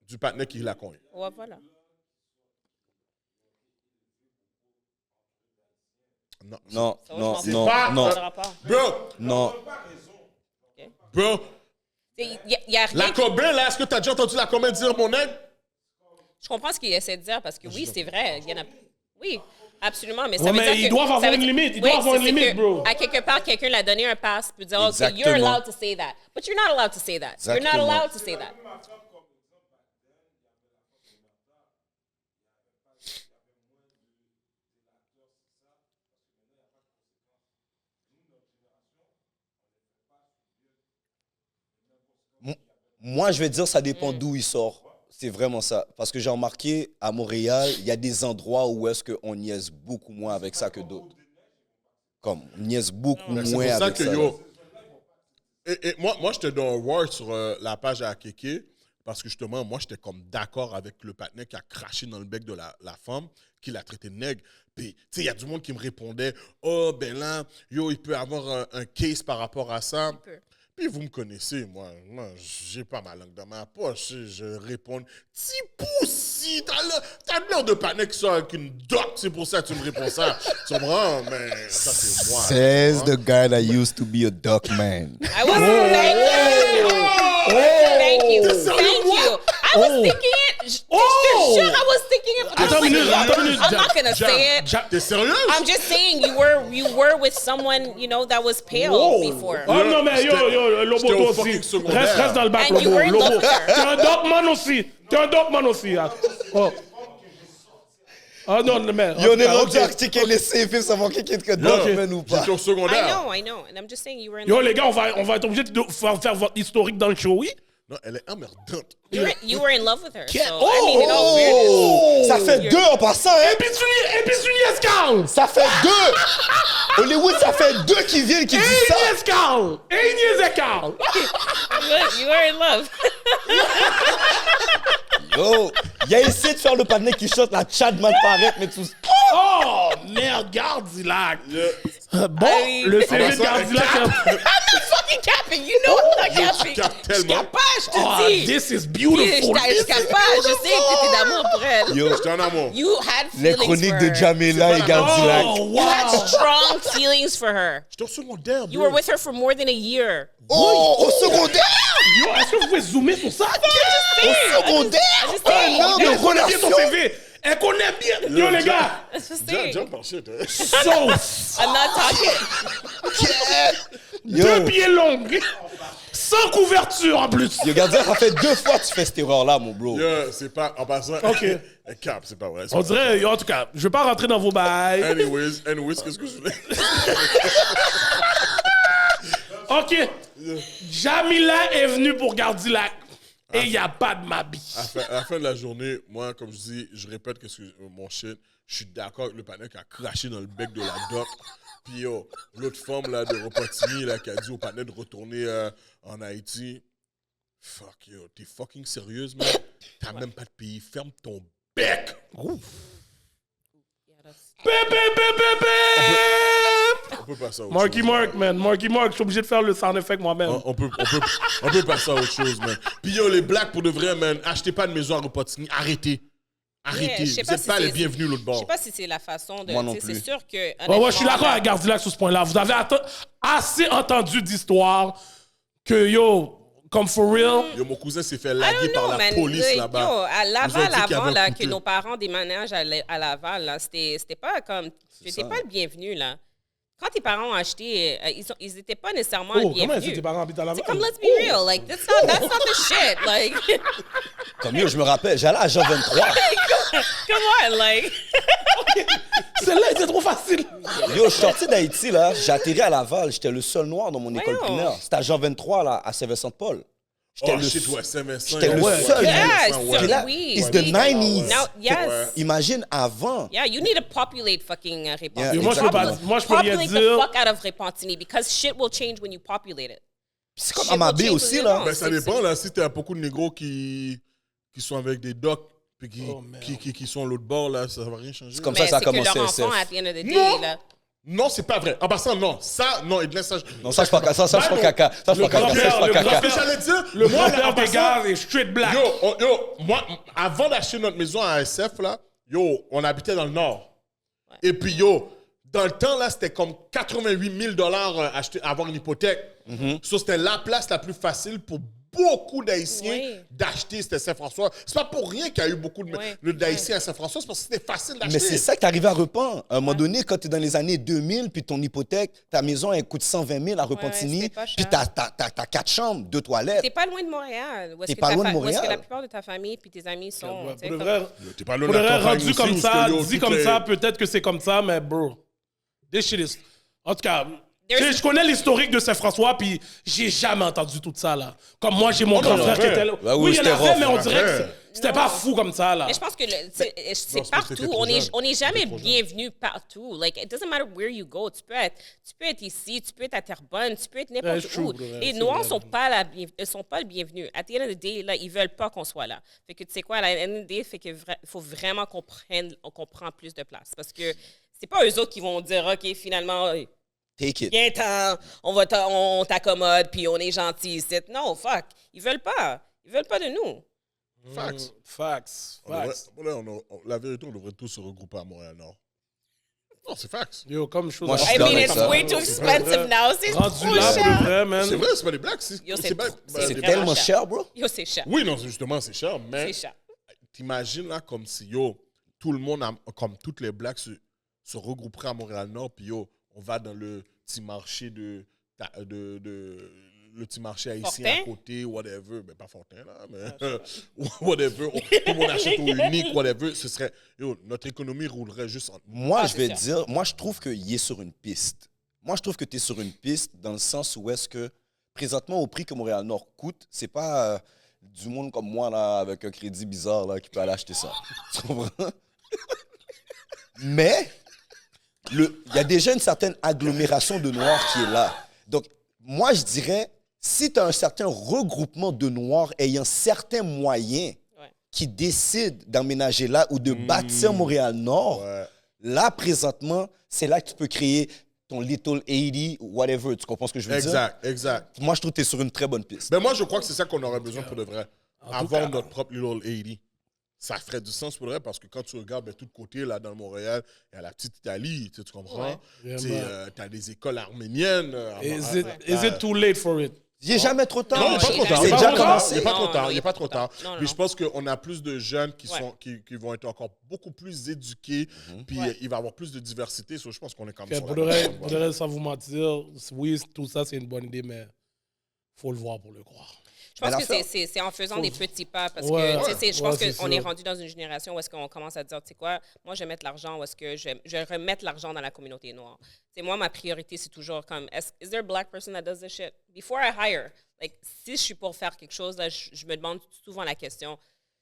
Du partenaire qui la cogne. Ouais, voilà. Non. Non, Ça, je non, m'en fous. non, pas- non, Ça pas. Bro, non. bro, Il y a rien. la Cobain, là, est-ce que t'as déjà entendu la Cobain dire mon nègre? Je comprends ce qu'il essaie de dire parce que oui, c'est vrai. Il y en a... Oui, absolument. Mais ça Ouais, veut mais dire ils que- doivent ça avoir veut une dire- limite. Ils Oui, doivent avoir une c'est limite, que, bro. À quelque part, quelqu'un l'a donné un pass pour dire, OK, Exactement. you're allowed to say that. But you're not allowed to say that. You're not Exactement. allowed to say that. Moi, je vais dire, ça dépend d'où il sort. C'est vraiment ça. Parce que j'ai remarqué, à Montréal, il y a des endroits où est-ce qu'on niaise beaucoup moins avec ça que d'autres. Comme, on niaise beaucoup C'est pour moins ça avec que, ça. yo... Et moi j'étais dans un war sur la page à Kéké, parce que justement, moi, j'étais comme d'accord avec le partenaire qui a craché dans le bec de la femme, qui l'a traité de nègre. Puis, tu sais, il y a du monde qui me répondait, « Oh, ben là, yo, il peut avoir un case par rapport à ça. » Puis vous me connaissez, moi j'ai pas ma langue dans ma poche. Je réponds, ti poussi, t'as l'air de partenaire qui sort avec une doc, c'est pour ça que tu me réponds ça. Tu comprends? Mais ça, c'est moi. Says tu the guy that used to be a duck man. I was thank you. Thank you. I was thinking it. Je te jure, I was thinking it. Attends une minute, attends une minute. I'm not gonna say it. T'es sérieux? I'm just saying you were with someone, you know, that was pale before. Oh non, mais yo, Lobo, j'étais au toi aussi. fucking secondaire. Reste dans le bac, And you Lobo. were in Lobo. love with her. T'es un dogman aussi. T'es un dogman aussi. Hein. Oh. Ah non, mais... Yo, on est ok. rendu à checker les CV, savoir qui est que duck man ou pas. J'étais au secondaire. I know. And I'm just saying you were in Yo, love. les gars, on va être obligé de faire votre historique dans le show, oui? Non, elle est emmerdante. You were in love with her. So, Oh! I mean, in all weirdness. Ça fait deux en passant, hein? Épicerie Escal! Ça fait deux! Hollywood, ça fait deux qui viennent qui disent ça! Escal! Escal! You were in love. Yo, il a essayé de faire le panneau qui chante la chat mal paraître, mais tout. Oh, merde, Gardilac! Bon, Hey. le CV de ça, Gardilac... I'm not fucking capping. You know I'm not capping. capes Je tellement. capte pas, je te Oh, dis. this is Je beautiful! capte pas. Je sais que t'étais d'amour pour elle. Yo, J'étais en amour. You had les feelings chroniques for de her. Jamela et Gardilac. Oh, You had wow! strong feelings for her. J'étais au secondaire, You bro. were with her for more than a year. Oh, au secondaire! Yo, est-ce que vous pouvez zoomer sur ça? Au secondaire! just Un saying. an Elle de connaît bien ton relation! CV! Elle connaît bien! Yo, les gars! That's just saying. Jump en shit, hein. Sauf I'm not talking. deux pieds longs! Sans couverture en plus! Yo, Gardilac, ça fait deux fois que tu fais cette erreur-là, mon bro. Yo, c'est pas... En passant... Ok. Elle cap, c'est pas vrai. On dirait, en tout cas, je vais pas rentrer dans vos bails. Anyways, qu'est-ce que je voulais... OK. Jamila est venue pour Gardilac. Et il n'y a pas de Mabi. À la fin de la journée, moi, comme je dis, je répète que mon shit, je suis d'accord avec le panneau qui a craché dans le bec de la doc. Puis yo, l'autre femme là, de Repentigny là, qui a dit au panneau de retourner en Haïti. Fuck yo, t'es fucking sérieuse, man? T'as même pas de pays. Ferme ton bec! On peut passer à autre Marky chose. Mark, man. Marky Mark, je suis obligé de faire le sound effect moi-même. On peut passer à autre chose, man. Puis yo, les blacks, pour de vrai, man, achetez pas de maison à Repentigny. Arrêtez. Arrêtez. Je sais Vous pas n'êtes si pas les c'est- bienvenus l'autre Je bord. sais pas si c'est la façon de. Moi non tu sais, plus. c'est sûr que. Ouais, je suis d'accord honnêtement, avec Gardilac sur ce point-là. Vous avez assez entendu d'histoires que, yo, comme for real, Yo, mon cousin s'est fait I laguer don't par know, la man. police Yo, là-bas. à Ils ont Laval, dit qu'il y avait avant un là, couteau. que nos parents déménagent à Laval, là, c'était pas comme. J'étais pas le bienvenu, là. Quand tes parents ont acheté, ils étaient pas nécessairement oh, le comment est-ce bienvenu. que tes parents habitent à Laval? C'est comme, let's be real. Like, that's not the shit. Like, Comme yo, je me rappelle, j'allais à Jean 23. come on, like. Celle-là était trop facile. Yo, je suis sorti d'Haïti, là. J'ai atterri à Laval. J'étais le seul noir dans mon école Voyons. primaire. C'était à Jean 23, là, à Saint-Vincent-de-Paul. J'étais Oh le shit, seul. ouais, Saint-Vincent. J'étais le seul. Yes, Ouais. Puis là, oui. it's the 90s. Now, yes. Imagine avant. Yeah, you need to populate fucking Repentigny. Yeah, Et moi, je peux exactement. pas, moi, je peux rien Populate the dire. fuck out of Repentigny because shit will change when you populate it. C'est comme Shit à ma will baie change aussi, with là. it. Ben, ça C'est- dépend, là. Si t'as beaucoup de négros qui sont avec des docs, puis Oh, merde. qui sont à l'autre bord, là, ça va rien changer. C'est comme Mais ça a c'est que commencé, leur enfant, SF. at the end of the day, Non. là. Non, c'est pas vrai. En passant, non. Ça, non, et de ça, Non, ça, je pas caca. Ça, je pas caca. Ça, je pas caca. Ça, je pas le caca. Parce que j'allais dire, Le moi, là, en grand-père des passant, gars est straight black. moi, avant d'acheter notre maison à SF, là, on habitait dans le Nord. Ouais. Et puis, dans le temps, là, c'était comme 88 000 avoir une hypothèque. So, c'était la place la plus facile pour beaucoup d'Haïtiens Oui. d'acheter, c'était Saint-François. C'est pas pour rien qu'il y a eu beaucoup d'Haïtiens à Saint-François, c'est parce que c'était facile d'acheter. Mais c'est ça que t'es arrivé à Repent. À un moment donné, quand t'es dans les années 2000, puis ton hypothèque, ta maison, elle coûte 120 000 à Repentigny, c'était pas cher. puis t'as 4 chambres, 2 toilettes. T'es pas loin de Montréal. Où est-ce T'es que pas ta loin de Où est-ce Montréal. que la plupart de ta famille puis tes amis sont. tu sais, Pour de comme- vrai, T'es pas loin pour de de la vrai, campagne rendu aussi, comme où ça, ce que, dit toutes comme les- ça, peut-être que c'est comme ça, mais bro, this shit is... En tout cas, There's- tu sais, je connais l'historique de Saint-François, puis j'ai jamais entendu tout ça, là. Comme moi, j'ai mon Oh, grand non, frère qui ouais. était là. Bah oui, oui, il y en c'était avait, rough, mais on ouais. dirait que c'était pas Non. fou comme ça, là. Mais je pense que c'est parce que partout. t'étais trop On est, jeune. on est jamais T'étais trop jeune. bienvenu partout. Like, it doesn't matter where you go. Tu peux être ici, tu peux être à Terrebonne, tu peux être n'importe Ouais, c'est true, où. ouais, Les c'est Noirs vrai. sont pas le bienvenu. At the end of the day, là, ils veulent pas qu'on soit là. Fait que tu sais quoi, à la end of the day, fait que faut vraiment qu'on prend plus de place. Parce que c'est pas eux autres qui vont dire, OK, finalement, Take it. viens-t'en, on t'accommode, puis on est gentil ici. Non, fuck. Ils veulent pas. Ils veulent pas de nous. Facts. Facts. On devrait- Facts. là, la vérité, on devrait tous se regrouper à Montréal-Nord. Non, c'est facts. Yo, comme chose... Moi, je I suis mean, avec it's ça. way too expensive now. C'est Rendu trop là, pour cher. de vrai, man. C'est vrai, c'est pas des blagues. Yo, c'est pas- trop- ben, C'est des- vraiment tellement cher. cher, bro. Yo, c'est cher. Oui, non, justement, c'est cher, mais C'est cher. t'imagines là comme si, tout le monde, comme toutes les blacks se regrouperaient à Montréal-Nord, puis on va dans le petit marché le petit marché haïtien Fortin? à côté, whatever. Ben, pas Fortin, là, mais whatever. Tout le monde achète au unique, whatever. Ce serait, notre économie roulerait juste en... Moi, Ah, je c'est vais sûr. dire, moi, je trouve qu'il est sur une piste. Moi, je trouve que tu es sur une piste dans le sens où est-ce que, présentement, au prix que Montréal-Nord coûte, c'est pas du monde comme moi, là, avec un crédit bizarre, là, qui peut aller acheter ça. Tu comprends? Mais, il y a déjà une certaine agglomération de Noirs qui est là. Donc, moi, je dirais, si tu as un certain regroupement de Noirs ayant certains moyens Ouais. qui décident d'emménager là ou de bâtir Montréal-Nord, Ouais. là, présentement, c'est là que tu peux créer ton Little 80, whatever. Tu comprends ce que je veux dire? Exact. Moi, je trouve que tu es sur une très bonne piste. Ben moi, je crois que c'est ça qu'on aurait besoin pour de vrai. tout Avoir cas- notre propre Little 80. Ça ferait du sens pour de vrai parce que quand tu regardes de tous côtés, là, dans le Montréal, il y a la petite Italie, tu comprends? Ouais. Tu as des écoles arméniennes. Is it too late for it? Il n'est jamais trop tard. Non, il n'est pas trop tard. C'est Il déjà n'est pas commencé. trop tard. Non, Il n'est pas trop tard. Non, non, Puis non. je pense qu'on a plus de jeunes qui, Ouais. qui vont être encore beaucoup plus éduqués. Puis Ouais. il va y avoir plus de diversité. So, je pense qu'on est comme Ok, ça. pour de vrai, sans vous mentir, oui, tout ça, c'est une bonne idée, mais faut le voir pour le croire. Je pense Mais que l'affaire- c'est en faisant des petits pas parce Ouais, que tu sais, je ouais, pense c'est qu'on est ça. rendu dans une génération où est-ce qu'on commence à dire, tu sais quoi, moi je vais mettre l'argent où est-ce que je vais remettre l'argent dans la communauté noire. Tu sais, moi ma priorité c'est toujours comme is there a black person that does this shit before I hire? Like si je suis pour faire quelque chose là, je me demande souvent la question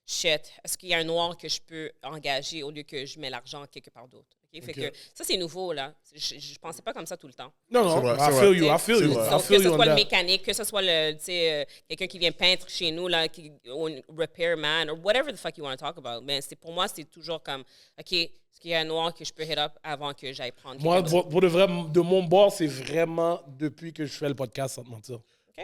shit, est-ce qu'il y a un noir que je peux engager au lieu que je mets l'argent quelque part d'autre? Ok? Fait que ça c'est nouveau là. Je pensais pas comme ça tout le temps. Non, C'est non, vrai, I c'est feel vrai. you, I feel C'est you. vrai. I Donc, que feel ce you on soit le that. mécanique, que ce soit quelqu'un qui vient peindre chez nous, là, ou un repairman, or whatever the fuck you want to talk about. Mais pour moi, c'est toujours comme, OK, est-ce qu'il y a un noir que je peux hit up avant que j'aille prendre Moi, quelqu'un d'autre? pour de vrai, de mon bord, c'est vraiment depuis que je fais le podcast, sans te mentir. OK,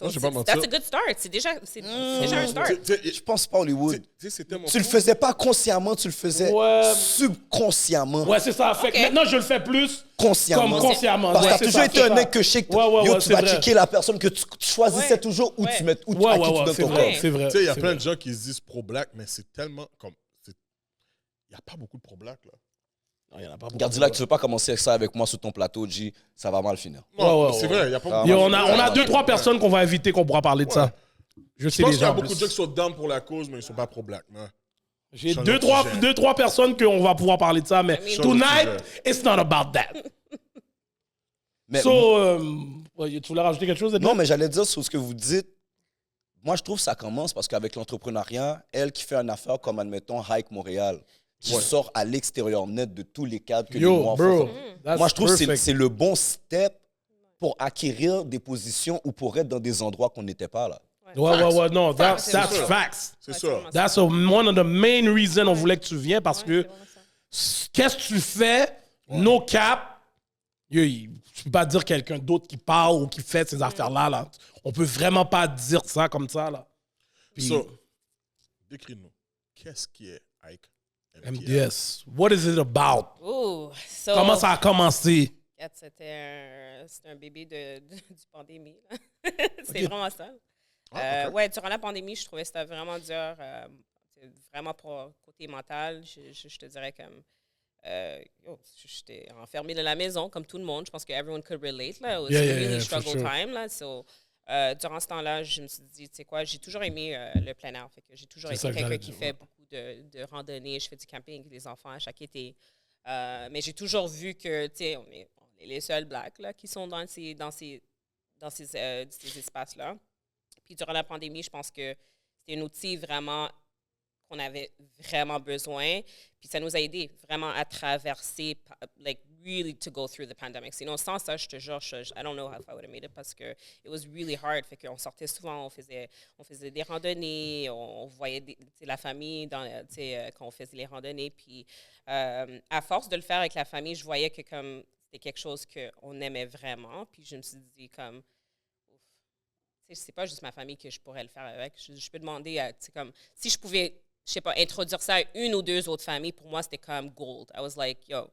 Non, je vais pas mentir. that's a good start. C'est déjà un start. Je pense pas Hollywood. C'était mon Tu le faisais pas consciemment, tu le faisais Ouais. subconsciemment. Ouais, c'est ça. Fait que Ok. maintenant, je le fais plus Consciemment. comme consciemment. Parce que Ouais, t'as c'est toujours ça, été c'est un ça. mec que je sais que Ouais, yo, ouais, tu c'est vas vrai. checker la personne que tu choisissais Ouais. toujours où Ouais. tu mets, à Ouais, qui ouais, tu ouais, donnes c'est ton vrai, corps. c'est vrai. Tu sais, il y a c'est plein vrai. de gens qui se disent pro-black, mais c'est tellement comme. Il n'y a pas beaucoup de pro-black, là. Non, il y en a pas beaucoup. Garde-là que tu veux pas commencer ça avec moi sur ton plateau, G, ça va mal finir. Non, Ouais, ouais, c'est ouais. vrai, il n'y a pas Ah, beaucoup Et de on a 2-3 personnes qu'on va inviter qu'on pourra parler de ça. Je Je sais pense qu'il y déjà. a en beaucoup de plus. gens qui sont down pour la cause, mais ils ne sont pas pro-black. Ouais. J'ai Change deux, de trois, sujet. deux, trois personnes qu'on va pouvoir parler de ça, mais Change de tonight, sujet. it's not about that. Mais Ouais, tu voulais rajouter quelque chose? non, mais j'allais dire sur ce que vous dites. Moi, je trouve que ça commence parce qu'avec l'entrepreneuriat, elle qui fait une affaire comme, admettons, Hike Montréal, qui sort à l'extérieur net de tous les cadres que les Yo, Noirs bro. font. that's Moi, je trouve que perfect. c'est le bon step pour acquérir des positions ou pour être dans des endroits qu'on n'était pas là. Ouais, non, that's C'est sûr. facts. C'est Ouais, ça. vraiment That's one of the main reasons on voulait que tu viennes parce que c'est vraiment ça. qu'est-ce que tu fais, no cap, yo, tu peux pas dire quelqu'un d'autre qui parle ou qui fait ces affaires-là. Là. On peut vraiment pas dire ça comme ça. Là. Puis, So, décris-nous. Qu'est-ce qui est Ike MTL? MDS, what is it about? Ooh, so, Comment ça a commencé? C'était un bébé du pandémie. là. C'est vraiment ça. Ah, ok. Ouais, durant la pandémie, je trouvais que c'était vraiment dur. C'est vraiment pour côté mental. Je te dirais comme. J'étais enfermée dans la maison, comme tout le monde. Je pense que everyone could relate. Là. It was really for struggle sure. time. Là. So, durant ce temps-là, je me suis dit, tu sais quoi, j'ai toujours aimé le plein air. Fait que j'ai toujours C'est été ça que quelqu'un j'allais qui dire, fait beaucoup de randonnées. Je fais du camping avec les enfants à chaque été. Mais j'ai toujours vu que, tu sais, on est les seuls blacks là, qui sont dans ces espaces-là. Puis durant la pandémie, je pense que c'était un outil vraiment qu'on avait vraiment besoin. Puis ça nous a aidé vraiment à traverser, like, really to go through the pandemic. Sinon, sans ça, je te jure, I don't know how I would have made it parce que it was really hard. Fait qu'on sortait souvent, on faisait des randonnées, on voyait la famille quand on faisait les randonnées. Puis à force de le faire avec la famille, je voyais que comme c'était quelque chose qu'on aimait vraiment. Puis je me suis dit comme, c'est pas juste ma famille que je pourrais le faire avec. Je peux demander à, comme, si je pouvais, je sais pas, introduire ça à une ou deux autres familles, pour moi, c'était comme gold. I was like, yo,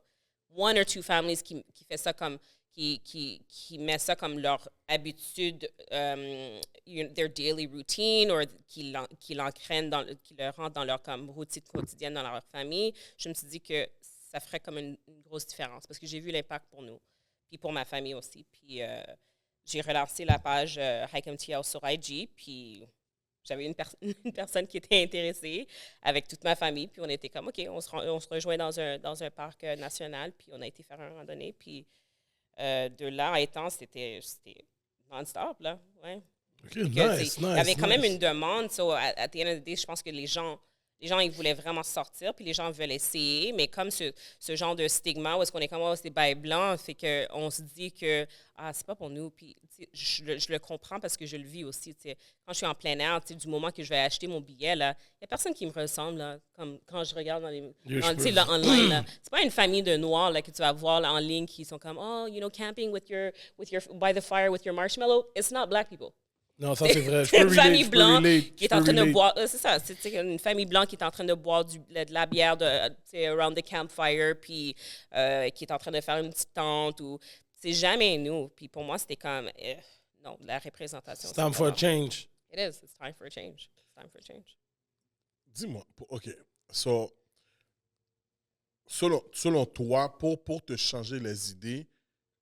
one or two families qui fait ça comme, qui met ça comme leur habitude, their daily routine, ou qui le rentrent dans leur comme, routine quotidienne dans leur famille. Je me suis dit que ça ferait comme une grosse différence parce que j'ai vu l'impact pour nous, puis pour ma famille aussi. Puis j'ai relancé la page Hike MTL sur IG, puis j'avais une personne qui était intéressée avec toute ma famille, puis on était comme, OK, on se rejoint dans un parc national, puis on a été faire un randonnée, puis de là étant, c'était non-stop, là, ouais. Okay, nice, Il y avait quand même une demande, so at the end of the day, je pense que les gens, ils voulaient vraiment sortir, puis les gens veulent essayer, mais comme ce genre de stigma où est-ce qu'on est comme, oh, c'est bail blanc, fait qu'on se dit que, c'est pas pour nous, puis je le comprends parce que je le vis aussi, t'sais. Quand je suis en plein air, du moment que je vais acheter mon billet, là, il n'y a personne qui me ressemble, là, comme quand je regarde là, online, là. C'est pas une famille de Noirs, là, que tu vas voir là, en ligne qui sont comme, oh, you know, camping by the fire with your marshmallow. It's not black people. Non, ça c'est vrai. Je C'est peux une famille relate, blanche qui est en train de relate. boire. C'est ça, c'est une famille blanche qui est en train de boire de la bière around the campfire, puis qui est en train de faire une petite tente. Ou c'est jamais nous. Puis pour moi, c'était comme non, la représentation. It's time for a change. It is. It's time for a change. It's time for a change. Dis-moi, OK. So, selon toi, pour te changer les idées,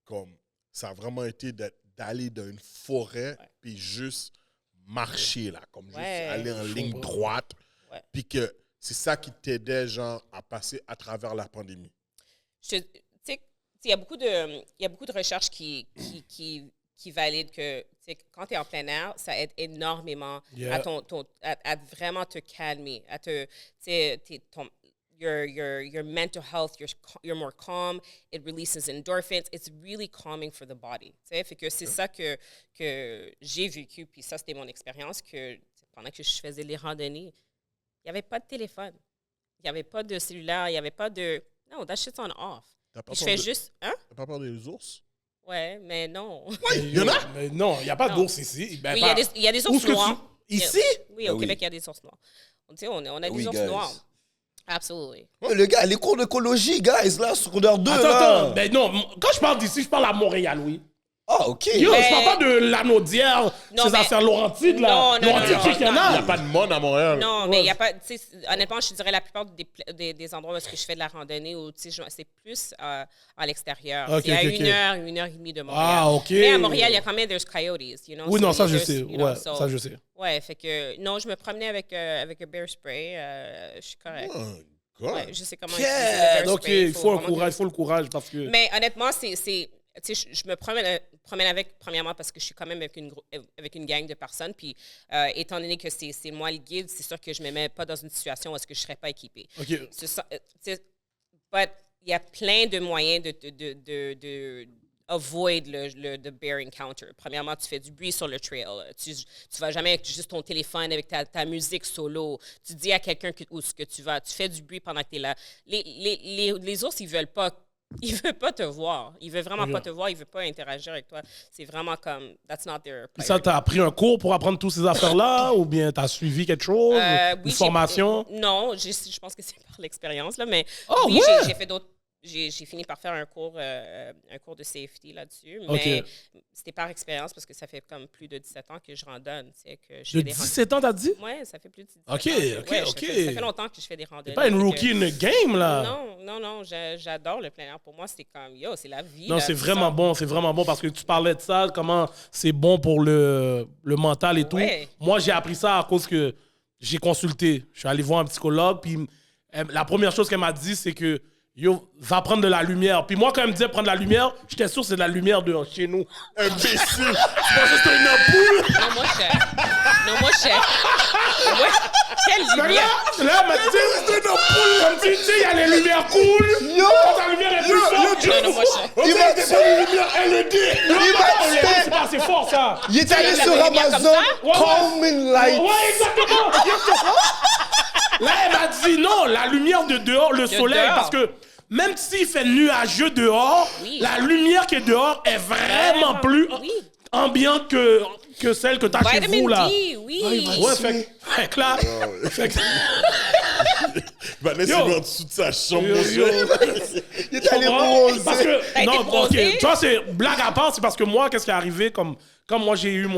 comme ça a vraiment été d'aller dans une forêt puis juste marcher, là, comme juste aller en ligne droite. Ouais. Puis que c'est ça qui t'aidait, genre, à passer à travers la pandémie. Tu sais, il y a beaucoup de recherches qui valident que quand tu es en plein air, ça aide énormément à vraiment te calmer, à your mental health, you're more calm, it releases endorphins, it's really calming for the body. Fait que c'est ça que j'ai vécu, puis ça, c'était mon expérience, que pendant que je faisais les randonnées, il n'y avait pas de téléphone, il n'y avait pas de cellulaire, il n'y avait pas de... Non, that shit's on off. Puis je fais juste... Hein? T'as pas peur des ours? Ouais, mais non. Il y en a? Mais non, il n'y a pas Non. d'ours ici. Ben, Oui, pas- il y a des Où ours est-ce que noirs. Ici? Oui, au Ah oui. Québec, il y a des ours noirs. On a Oui, des ours guys. noirs. Absolutely. Ouais, les gars, les cours d'écologie, guys, là, secondaire 2, Attends, là. attends. Ben non, quand je parle d'ici, je parle à Montréal, oui. Ah, OK. Yo, Mais- je parle pas de l'anaudière, Non, ces mais- affaires Laurentides, là. Non, non, Laurentides, non, c'est qu'il y en Il n'y a. a pas de monde à Montréal. Non, mais il n'y a pas. Tu sais, honnêtement, je te dirais la plupart des endroits où est-ce que je fais de la randonnée, ou, tu sais, c'est plus à l'extérieur. Ok, C'est à ok, une ok. heure, 1h30 de Montréal. Ah, OK. Mais à Montréal, il y a quand même there's coyotes, you know. Oui, non, ça, je there's- sais. you know, Ouais, so- ça, je sais. Ouais, fait que. Non, je me promenais avec un bear spray. Je suis correct. Oh, God. Ouais, je sais comment Yeah, utiliser le bear OK, spray. il faut le vraiment courage, il faut le courage parce que... Mais honnêtement, tu sais, je me promène avec, premièrement, parce que je suis quand même avec une gang de personnes. Puis, étant donné que c'est moi le guide, c'est sûr que je ne me mets pas dans une situation où est-ce que je ne serais pas équipée. OK. C'est ça, but il y a plein de moyens de avoid the bear encounter. Premièrement, tu fais du bruit sur le trail. Tu vas jamais avec juste ton téléphone, avec ta musique solo. Tu dis à quelqu'un où ce que tu vas. Tu fais du bruit pendant que tu es là. Les ours, ils veulent pas te voir. Ils veulent vraiment pas te voir. Ils veulent pas interagir avec toi. C'est vraiment comme, that's not their Puis priority. ça, t'as appris un cours pour apprendre toutes ces affaires-là ou bien t'as suivi quelque chose? Oui, une formation? Non, je pense que c'est par l'expérience, là, mais Oh, oui, ouais? j'ai fait d'autres. J'ai fini par faire un cours de safety là-dessus, mais OK. c'était par expérience parce que ça fait comme plus de 17 ans que je randonne. Tu sais, que je De fais des 17 ans, t'as dit? Oui, ça fait plus de 17 OK, ans. que- OK, ouais, OK. Ça fait longtemps que je fais des randonnées. Pas une fait que- rookie in the game, là. Non, j'adore le plein air. Pour moi, c'est comme, c'est la vie. Non, là, c'est tu vraiment sors. bon, c'est vraiment bon parce que tu parlais de ça, comment c'est bon pour le mental et tout. Ouais. Moi, j'ai appris ça à cause que j'ai consulté. Je suis allé voir un psychologue, puis la première chose qu'elle m'a dit, c'est que yo, va prendre de la lumière. Puis moi, quand elle me disait prendre de la lumière, j'étais sûr que c'est de la lumière de chez nous. Imbécile. Je pensais que c'était une ampoule. Non, moi, je Ouais, quelle Fait que lumière! là, elle m'a dit, c'est une ampoule. Comme tu sais, il y a les lumières cool. Quand ta lumière est plus forte, Non, moi, je Il va te les lumières LED. C'est pas assez fort, ça. Il est allé la sur lumière comme Amazon, ça? Ouais. Calming Light. Ouais, exactement. Là, elle m'a dit non, la lumière de dehors, le soleil, dehors. parce que même s'il fait nuageux dehors, Oui. la lumière qui est dehors est vraiment plus Oui. ambiante que celle que tu as chez vous, Vitamin là. D, oui. Ouais, fait que là... fait que- Vanessa Yo. il est en dessous de sa chambre, Yo, mon yo. Dieu. Il est allé comprends? Parce bronzer. que, T'as non, été ok, bronzé? tu vois, c'est blague à part, c'est parce que moi, qu'est-ce qui est arrivé, comme moi, j'ai eu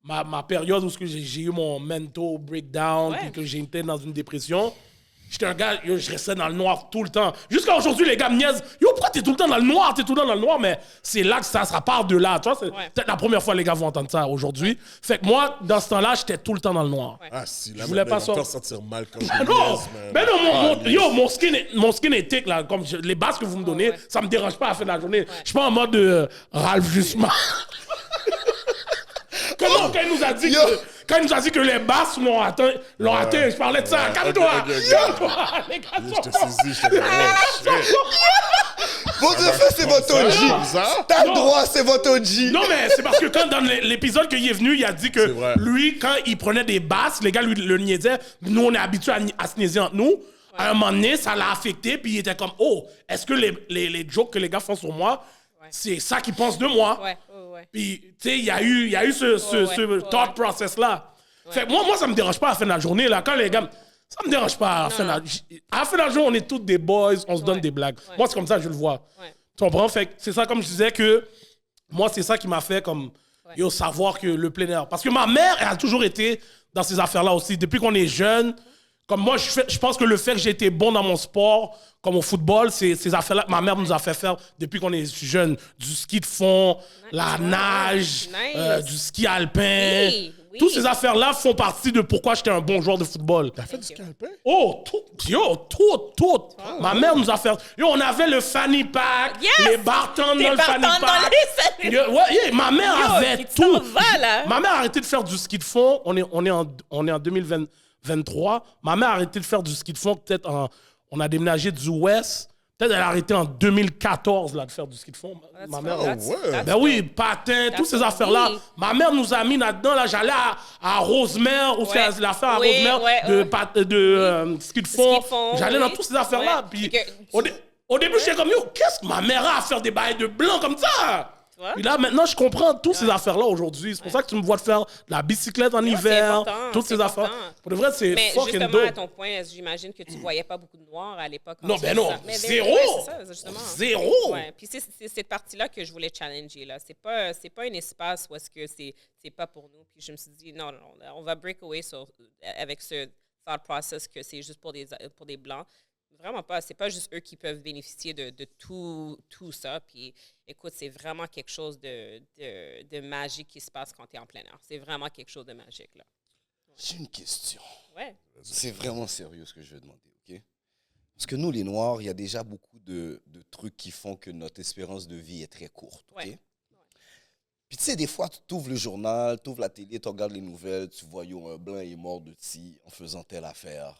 ma période où j'ai eu mon mental breakdown, Ouais. puis que j'étais dans une dépression. J'étais un gars, yo, je restais dans le noir tout le temps. Jusqu'à aujourd'hui, les gars me niaisent. Yo, pourquoi t'es tout le temps dans le noir? T'es tout le temps dans le noir, mais c'est là que ça part de là. Tu vois, c'est Ouais. peut-être la première fois que les gars vont entendre ça aujourd'hui. Fait que moi, dans ce temps-là, j'étais tout le temps dans le noir. Ah, si, là, Je voulais maintenant, pas il va me ça. faire sentir mal quand Ah je non! niaise, man. Ben non, Ah, yo, mon skin est thick, là. Comme les bases que vous me donnez, ouais. ça me dérange pas à la fin de la journée. Je suis pas en mode Ralph Jusman. Comment, quand il nous a dit Yo. que les basses l'ont atteint, je parlais de ça. Ouais, Calme-toi! ok, ok. Calme-toi! Les gars Je sont te saisis, je te dis, oh, shit. Votre feu, c'est votre Comme OG. ça? T'as le Non. droit, c'est votre OG. Non, mais c'est parce que quand dans l'épisode qu'il est venu, il a dit que C'est vrai. lui, quand il prenait des basses, les gars lui le niaisaient. Nous, on est habitués à se niaiser entre nous. À un moment donné, ça l'a affecté, puis il était comme, oh, est-ce que les jokes que les gars font sur moi, c'est ça qu'ils pensent de moi? Ouais. Puis, tu sais, il y a eu ce thought process-là. Fait que moi, ça me dérange pas à la fin de la journée, là. Quand les gars... Ça me dérange pas. À la fin de la journée, on est tous des boys, on se donne des blagues. Moi, c'est comme ça que je le vois. Ouais. Tu comprends? Fait que c'est ça, comme je disais, que moi, c'est ça qui m'a fait comme yo, savoir que le plein air. Parce que ma mère, elle a toujours été dans ces affaires-là aussi. Depuis qu'on est jeune, comme moi, je pense que le fait que j'ai été bon dans mon sport, comme au football, c'est ces affaires-là que ma mère nous a fait faire depuis qu'on est jeune. Du ski de fond, la nage, Nice. du ski alpin. Oui. Toutes ces affaires-là font partie de pourquoi j'étais un bon joueur de football. T'as fait du scalpin? Oh, tout. Ma mère nous a fait... Yo, on avait le fanny pack, Yes! les bartons Des dans le fanny bartons dans pack. les fanny Yo, ouais, yeah, ma mère avait tu tout. t'en vas, là. Ma mère a arrêté de faire du ski de fond. On est en 2023. Ma mère a arrêté de faire du ski de fond. Peut-être on a déménagé du Ouest. Peut-être elle a arrêté en 2014 là, de faire du ski de fond. Ma mère... ouais. Ben oui, patin, toutes ces affaires-là. oui. Ma mère nous a mis là-dedans. Là, j'allais à Rosemère, où Ouais. c'est l'affaire à Oui, Rosemère ouais, de ski de fond. Ski de fond, J'allais oui. dans toutes ces affaires-là. Ouais. Puis Fait que au début, j'étais comme, yo, qu'est-ce que ma mère a à faire des bails de blanc comme ça? vois? Puis là, maintenant, je comprends toutes ces affaires-là aujourd'hui. C'est pour ça que tu me vois faire de la bicyclette en hiver, toutes ces affaires. Pour de vrai, c'est mais fucking justement, dope. à ton point, j'imagine que tu voyais pas beaucoup de noirs à l'époque. Non, ben non, Mais zéro! ouais, c'est ça, justement. Zéro! Ouais. Puis c'est cette partie-là que je voulais challenger. Là. C'est pas un espace où est-ce que c'est pas pour nous. Puis je me suis dit, non, on va break away avec ce thought process que c'est juste pour des Blancs. Vraiment pas. C'est pas juste eux qui peuvent bénéficier de tout ça. Puis écoute, c'est vraiment quelque chose de magique qui se passe quand tu es en plein air. C'est vraiment quelque chose de magique, là. J'ai une question. Ouais. C'est vraiment sérieux ce que je vais demander, OK? Parce que nous, les Noirs, il y a déjà beaucoup de trucs qui font que notre espérance de vie est très courte, OK? Ouais. Puis tu sais, des fois, tu ouvres le journal, tu ouvres la télé, tu regardes les nouvelles, tu vois, yo, un Blanc est mort de ci en faisant telle affaire.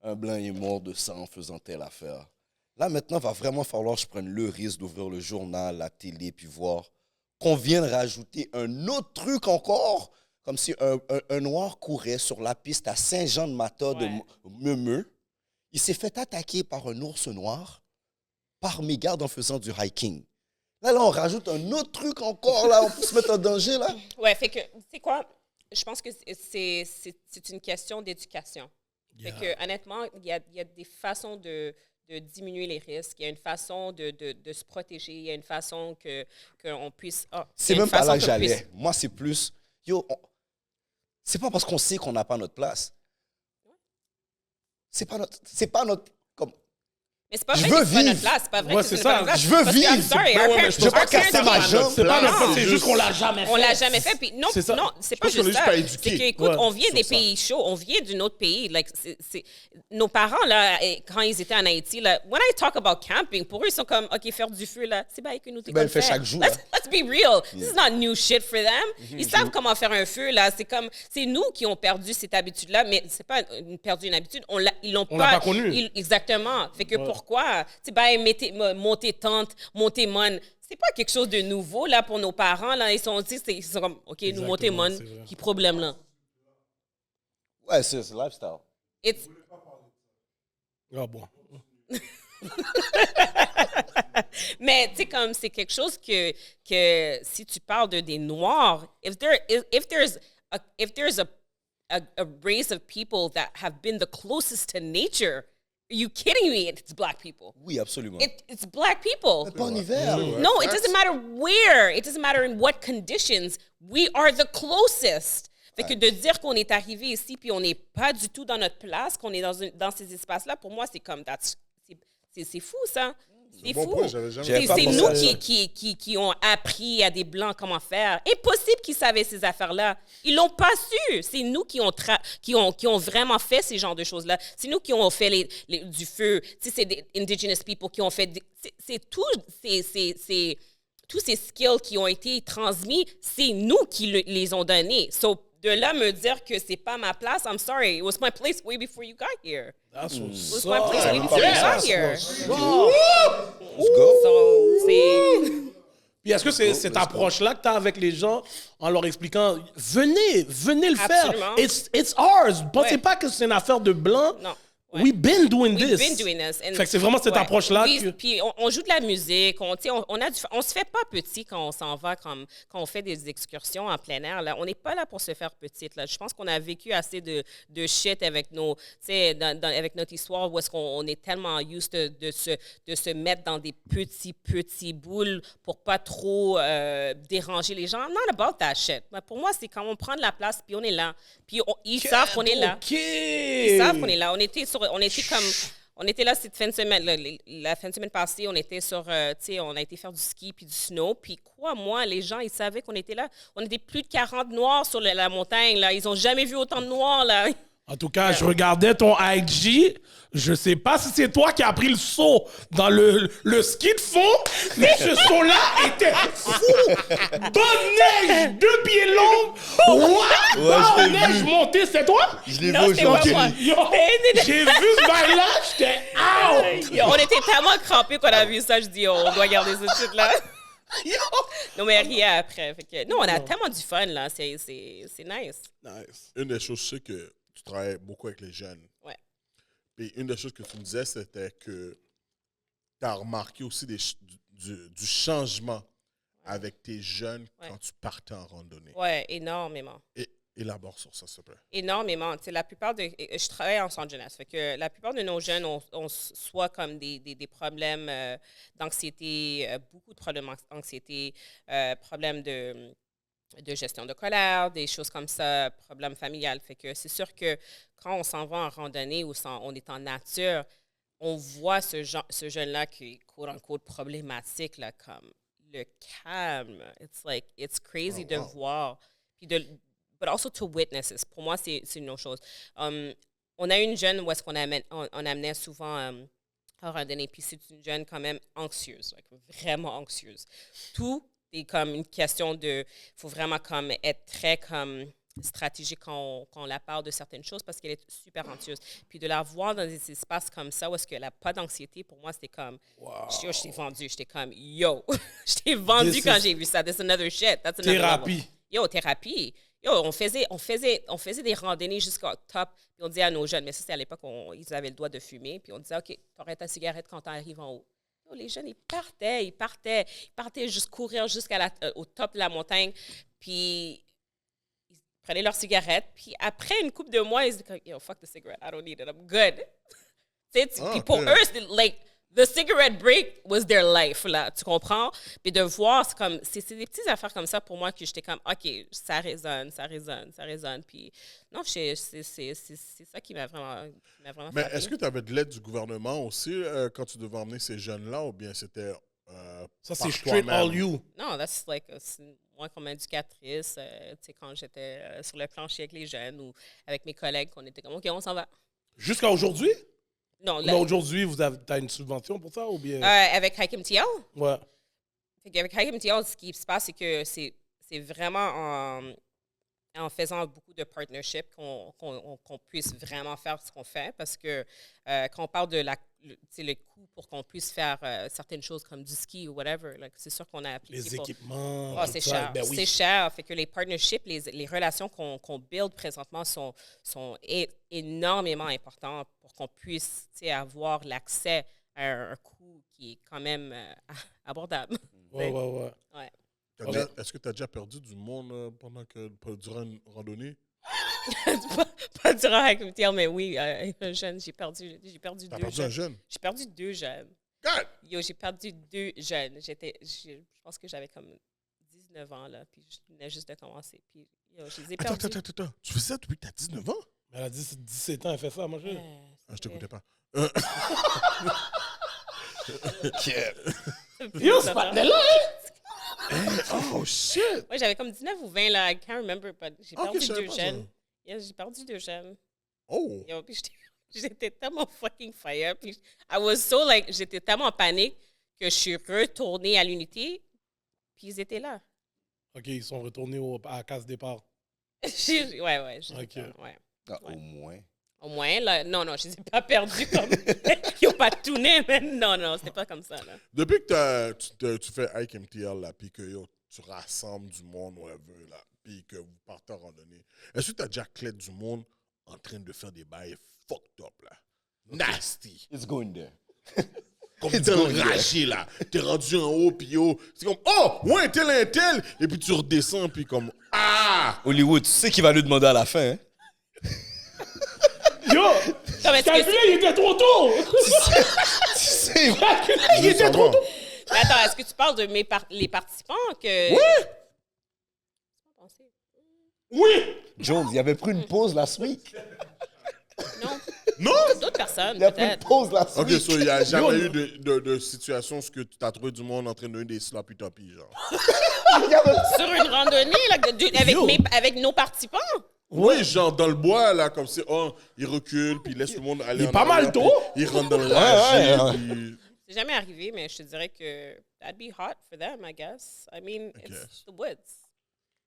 Un Blanc est mort de ça en faisant telle affaire. Là, maintenant, il va vraiment falloir que je prenne le risque d'ouvrir le journal, la télé, puis voir qu'on vient de rajouter un autre truc encore, comme si un Noir courait sur la piste à Saint-Jean-de-Mata de Meumeux. Il s'est fait attaquer par un ours noir par mes gardes en faisant du hiking. Là, on rajoute un autre truc encore, là, on peut se mettre en danger, là. Ouais, fait que, tu sais quoi? Je pense que c'est une question d'éducation. Fait que, honnêtement, il y a des façons de diminuer les risques. Il y a une façon de se protéger. Il y a une façon qu'on puisse... c'est même pas là que j'allais. Moi, c'est plus... Yo, c'est pas parce qu'on sait qu'on n'a pas notre place. C'est pas notre comme... Mais c'est pas vrai que c'est pas notre place. C'est pas vrai que c'est pas notre place. Je veux vivre. Je veux pas casser ma jambe. C'est pas notre place, c'est juste qu'on l'a jamais fait. On l'a jamais fait. Puis non, c'est pas juste ça. C'est que, écoute, on vient des pays chauds, on vient d'un autre pays. Like, nos parents, là, quand ils étaient en Haïti, là, when I talk about camping, pour eux, ils sont comme, OK, faire du feu, là, c'est bien que nous, t'es comme fait chaque jour. Let's be real. This is not new shit for them. Ils savent comment faire un feu, là. C'est nous qui ont perdu cette habitude-là, mais c'est pas perdu une habitude. Ils l'ont pas connu. Exactement. Fait que pourquoi? Tu sais, monter tente, monter mon. C'est pas quelque chose de nouveau, là, pour nos parents, là. Ils sont comme, OK, nous monter mon, qui problème, là? Ouais, c'est lifestyle. Ah bon. Mais, tu sais, comme, c'est quelque chose que si tu parles des Noirs, if there's a race of people that have been the closest to nature, are you kidding me? It's black people. Oui, absolument. It's black people. Pas en hiver. No, it doesn't matter where. It doesn't matter in what conditions. We are the closest. Fait que de dire qu'on est arrivé ici puis on n'est pas du tout dans notre place, qu'on est dans ces espaces-là, pour moi, c'est comme... C'est fou, ça. C'est fou. C'est nous qui ont appris à des Blancs comment faire. Impossible qu'ils savaient ces affaires-là. Ils l'ont pas su. C'est nous qui ont vraiment fait ces genres de choses-là. C'est nous qui ont fait du feu. Tu sais, c'est des indigenous people qui ont fait... C'est tous ces skills qui ont été transmis, c'est nous qui les ont donnés. So, de là me dire que c'est pas ma place, I'm sorry. It was my place way before you got here. That's what's It was my place way before you got here. Let's go. So, c'est... Puis est-ce que c'est cette approche-là que tu as avec les gens en leur expliquant venez le Absolument. faire. It's ours. Pensez pas que c'est une affaire de blanc. Non. Ouais. We've been doing this. And fait que c'est vraiment cette approche-là. Puis on joue de la musique, on se fait pas petit quand on s'en va, quand on fait des excursions en plein air. Là. On n'est pas là pour se faire petite. Là. Je pense qu'on a vécu assez de shit avec avec notre histoire où est-ce qu'on est tellement used de se mettre dans des petits boules pour pas trop déranger les gens. I'm not about that shit. Mais pour moi, c'est quand on prend de la place puis on est là. Puis ils savent qu'on est là. Ils savent qu'on est là. On était là cette fin de semaine, la fin de semaine passée, on était on a été faire du ski puis du snow. Puis crois-moi, les gens, ils savaient qu'on était là. On était plus de 40 Noirs sur la montagne, là. Ils ont jamais vu autant de Noirs, là. En tout cas, je regardais ton IG. Je sais pas si c'est toi qui as pris le saut dans le ski de fond, mais ce saut-là était fou. Bonne neige, 2 pieds longs. Wow, neige montée, c'est toi? Je l'ai Non, vu c'est pas aujourd'hui. moi. J'ai vu ce bail-là, j'étais out. On était tellement crampés qu'on a vu ça. Je dis, on doit garder ce titre-là. Non, mais rien après. Fait que, non, on a tellement du fun, là. C'est nice. Nice. Une des choses, c'est que tu travailles beaucoup avec les jeunes. Ouais. Puis une des choses que tu me disais, c'était que tu as remarqué aussi du changement avec tes jeunes quand tu partais en randonnée? Oui, énormément. Et élabore sur ça, s'il te plaît. Énormément. Tu sais, la plupart de... Je travaille en centre jeunesse. Fait que la plupart de nos jeunes ont soit comme des problèmes d'anxiété, beaucoup de problèmes d'anxiété, problèmes de gestion de colère, des choses comme ça, problèmes familiales. Fait que c'est sûr que quand on s'en va en randonnée ou on est en nature, on voit ce jeune-là qui est quote-unquote problématique, là, comme le calme. It's crazy de voir. Puis but also to witness it. Pour moi, c'est une autre chose. On a une jeune où est-ce qu'on amenait souvent en randonnée, puis c'est une jeune quand même anxieuse, vraiment anxieuse. Tout est comme une question de... Il faut vraiment comme être très comme stratégique quand on la parle de certaines choses parce qu'elle est super anxieuse. Puis de la voir dans des espaces comme ça où est-ce qu'elle n'a pas d'anxiété, pour moi, c'était comme... Wow. Je t'ai vendu. J'étais comme, yo, je t'ai vendu quand j'ai vu ça. That's another shit. That's another thérapie. Level. Yo, thérapie. Yo, on faisait des randonnées jusqu'au top. Puis on disait à nos jeunes, mais ça, c'était à l'époque où ils avaient le droit de fumer. Puis on disait, OK, t'arrêtes ta cigarette quand t'arrives en haut. Yo, les jeunes, ils partaient juste courir jusqu'au top de la montagne. Puis ils prenaient leur cigarette. Puis après une couple de mois, ils disaient, yo, fuck the cigarette. I don't need it. I'm good. Puis pour eux, c'était like... The cigarette break was their life, là, tu comprends? Puis de voir, c'est des petites affaires comme ça pour moi que j'étais comme, OK, ça résonne. Puis non, c'est ça qui m'a vraiment Mais frappé. est-ce que tu avais de l'aide du gouvernement aussi quand tu devais emmener ces jeunes-là ou bien c'était ça, c'est straight all you? Non, that's like, moi comme éducatrice, tu sais, quand j'étais sur le plancher avec les jeunes ou avec mes collègues, on était comme, OK, on s'en va. Jusqu'à aujourd'hui? Non, aujourd'hui, t'as une subvention pour ça ou bien? Avec Hike MTL? Ouais. Avec Hike MTL, ce qui se passe, c'est que c'est vraiment en faisant beaucoup de partnerships qu'on puisse vraiment faire ce qu'on fait. Parce que quand on parle de le coût pour qu'on puisse faire certaines choses comme du ski ou whatever, c'est sûr qu'on a appliqué. Les équipements. C'est cher. Ben oui. C'est cher. Fait que les partnerships, les relations qu'on build présentement sont énormément importantes pour qu'on puisse avoir l'accès à un coût qui est quand même abordable. Ouais. Est-ce que tu as déjà perdu du monde durant une randonnée? pas durant la communauté, mais oui, un jeune, j'ai perdu T'as deux perdu jeunes. un jeune? J'ai perdu 2 jeunes. God! Yo, j'ai perdu 2 jeunes. Je pense que j'avais comme 19 ans, là, puis je venais juste de commencer. Puis, yo, je les ai perdus. Attends. Tu fais ça depuis que tu as 19 ans? Elle a 17 ans, elle fait ça, moi, Je t'écoutais pas. Yo, c'est pas de là, Oh, shit! Ouais, j'avais comme 19 ou 20, là, I can't remember, but j'ai perdu je savais 2 pas jeunes. Yeah, j'ai perdu 2 jeunes. Oh! Yo, puis j'étais tellement fucking fire. Puis j'étais tellement en panique que je suis retournée à l'unité, puis ils étaient là. OK, ils sont retournés à la case départ. Ouais. OK. Ouais. Ah, au moins. Au moins, là, non, je les ai pas perdus comme... Ils n'ont pas tourné, mais non, c'était pas comme ça, là. Depuis que tu fais Hike MTL, là, puis que tu rassembles du monde, whatever, là, puis que vous partez en randonnée, est-ce que tu as déjà clé du monde en train de faire des bails fucked up, là? Nasty! It's going there. Comme t'es enragé, là. T'es rendu en haut, puis yo, c'est comme, oh, ouais, un tel, et puis tu redescends, puis comme, ah! Hollywood, tu sais qu'il va lui demander à la fin, hein? Yo! Non, mais Calculé, il était trop tôt! Tu sais, Calculé, il était trop tôt! Mais attends, est-ce que tu parles de les participants que... Oui! Oui! Jones, il avait pris une pause last week. Non. Non! D'autres personnes, Il a pris une peut-être. pause last Ok, week. so il n'y a jamais eu de situation où tu as trouvé du monde en train de donner des sloppy toppy, genre. Sur une randonnée, là, avec nos participants. Oui, genre dans le bois, là, comme c'est, oh, il recule, puis il laisse tout le monde aller. Il est en pas mal arrière, tôt. puis Il rentre dans le ragé, ouais. puis. C'est jamais arrivé, mais je te dirais que that'd be hot for them, I guess. I mean, it's guess. the woods.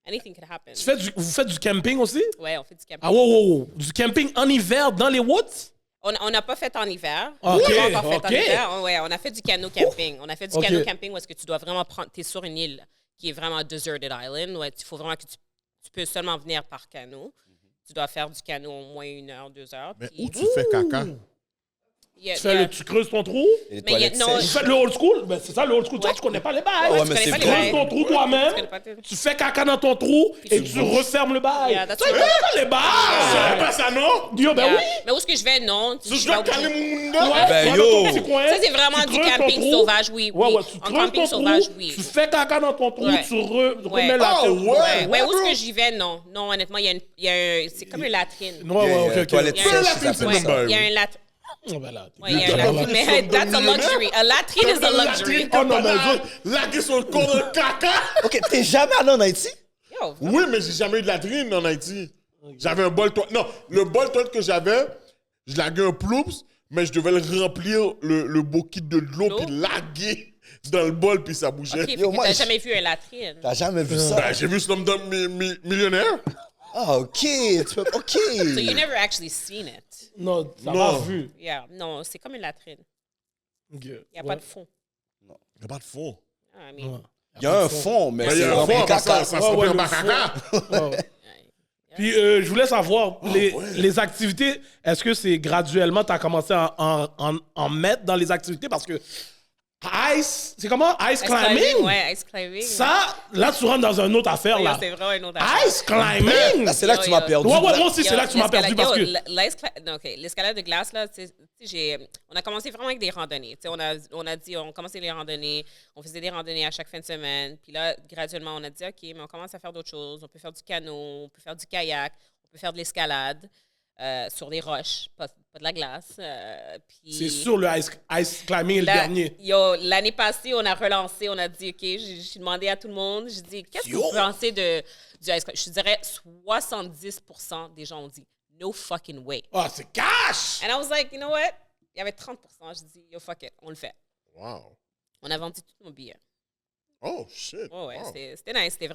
Anything could happen. Vous faites du camping aussi? Ouais, on fait du camping. Ah, wow. Du camping en hiver dans les woods? On n'a pas fait en hiver. Ok, On n'a pas encore fait ok. en hiver. Ouais, on a fait du canot camping. On a fait du Ok. canot camping où est-ce que tu dois vraiment prendre... Tu es sur une île qui est vraiment deserted island. Ouais, il faut vraiment que tu peux seulement venir par canot. Tu dois faire du canot au moins 1 heure, 2 heures. Mais puis- où tu fais caca? Tu creuses ton trou. Et les Mais il y a- toilettes non, sèches. Tu fais le old school. Ben, c'est ça, le old school. Toi, tu connais pas les bails. Ouais, tu mais connais c'est pas les vrai. Tu bails. creuses ton trou Tu toi-même. connais pas tout. Tu fais caca dans ton trou et tu refermes le bail. Yeah, that's Tu connais right. pas les bails. C'est pas ça, non? Yo, ben Yeah. oui. Mais où est-ce que je vais? Non. Je dois caler mon monde. Ouais, Ben, tu vas dans ton yo. petit coin, Ça, c'est vraiment tu du creuses ton camping trou. sauvage, oui. Ouais, oui. ouais, tu En creuses camping ton sauvage, trou, oui. tu fais caca dans ton trou, Ouais. tu remets Ouais. la Oh, tête. ouais. Ouais, où est-ce que j'y vais? Non. Non, honnêtement, il y a un... C'est comme une latrine. Ouais, ouais, ok, ok. Toilette Il y a un- sèche, ça s'appelle Ouais. ça. Il y a un latrine. Oh, ben là, Ouais, il y a un latrine. Mais that's a luxury. A latrine is a luxury. Oh non, mais laguer sur le corps de caca. OK, t'es jamais allé en Haïti? Yo, Oui, mais j'ai jamais eu de latrine en Haïti. J'avais un bol toilette. Non, le bol toilette que j'avais, je laguais un ploups, mais je devais le remplir le beau kit de l'eau L'eau? puis laguer dans le bol puis ça bougeait. OK, fait Yo, que moi, t'as je- jamais vu un latrine. T'as jamais vu ça? Ben, j'ai vu Slumdog Millionnaire. Ah, OK. OK. So you never actually seen it. Non, ça Non. m'a vu. Yeah. Non, c'est comme une latrine. Ok. Il n'y a Ouais. pas de fond. Il n'y a pas de fond. I mean, Ouais. Il y a un fond, mais Ben, il y c'est a un rempli fond, de parce que caca. ça se Ouais, remplit ouais, en le caca. Ouais. Puis je voulais savoir, les activités, est-ce que c'est graduellement, tu as commencé à en mettre dans les activités? Parce que ice, c'est comment? Ice climbing? Ouais, ice climbing. Ça, là, tu rentres dans une autre affaire, Yo, là. c'est vraiment une autre affaire. Ice climbing! Là, c'est là que tu m'as perdu. Ouais, ouais, moi aussi, c'est là que tu m'as perdu parce que... L'escalade de glace, là, on a commencé vraiment avec des randonnées. Tu sais, on a dit, on commençait les randonnées, on faisait des randonnées à chaque fin de semaine. Puis là, graduellement, on a dit, OK, mais on commence à faire d'autres choses. On peut faire du canot, on peut faire du kayak, on peut faire de l'escalade sur des roches, pas de la glace. Puis C'est sur le ice climbing, le dernier. L'année passée, on a relancé, on a dit, OK, j'ai demandé à tout le monde, j'ai dit, qu'est-ce que vous pensez du ice climbing? Je dirais 70% des gens ont dit, no fucking way. Ah, c'est cash! And I was like, you know what? Il y avait 30%. Je dis, yo, fuck it, on le fait. Wow. On a vendu tous nos billets. Oh, shit. Oh, ouais, Wow. c'était nice. C'était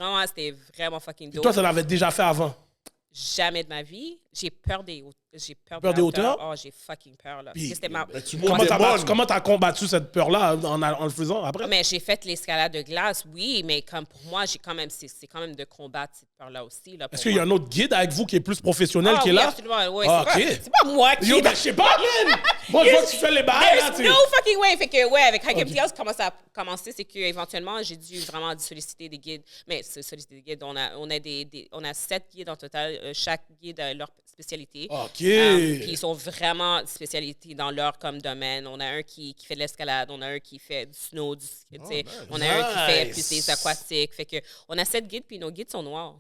vraiment fucking Puis dope. toi, ça l'avais déjà fait avant. Jamais de ma vie. J'ai peur des Peur des hauteurs? Oh, j'ai fucking peur, là. Puis- Parce que c'était ma... Mais tu Comment montes t'as des bonnes. comment t'as combattu cette peur-là en le faisant après? Mais j'ai fait l'escalade de glace, oui, mais comme pour moi, c'est quand même de combattre cette peur-là aussi. Là, pour Est-ce qu'il y a moi. un autre guide avec vous qui est plus professionnel Ah, qui est oui, là? absolument. Ouais, Ah, c'est ok. c'est pas moi qui... Yo, ben, je sais pas, man! Moi, je vois que tu fais les bails, là, There's tu no fucking way. Fait que, ouais, avec Hike MTL, comment ça a commencé, c'est qu'éventuellement, j'ai dû vraiment solliciter des guides. Mais solliciter des guides, on a 7 guides en total. Chaque guide a leur spécialité. OK. Puis ils sont vraiment spécialisés dans leur comme domaine. On a un qui fait de l'escalade, on a un qui fait du snow, tu sais, on a un qui fait plus des aquatiques. Fait que on a 7 guides, puis nos guides sont noirs.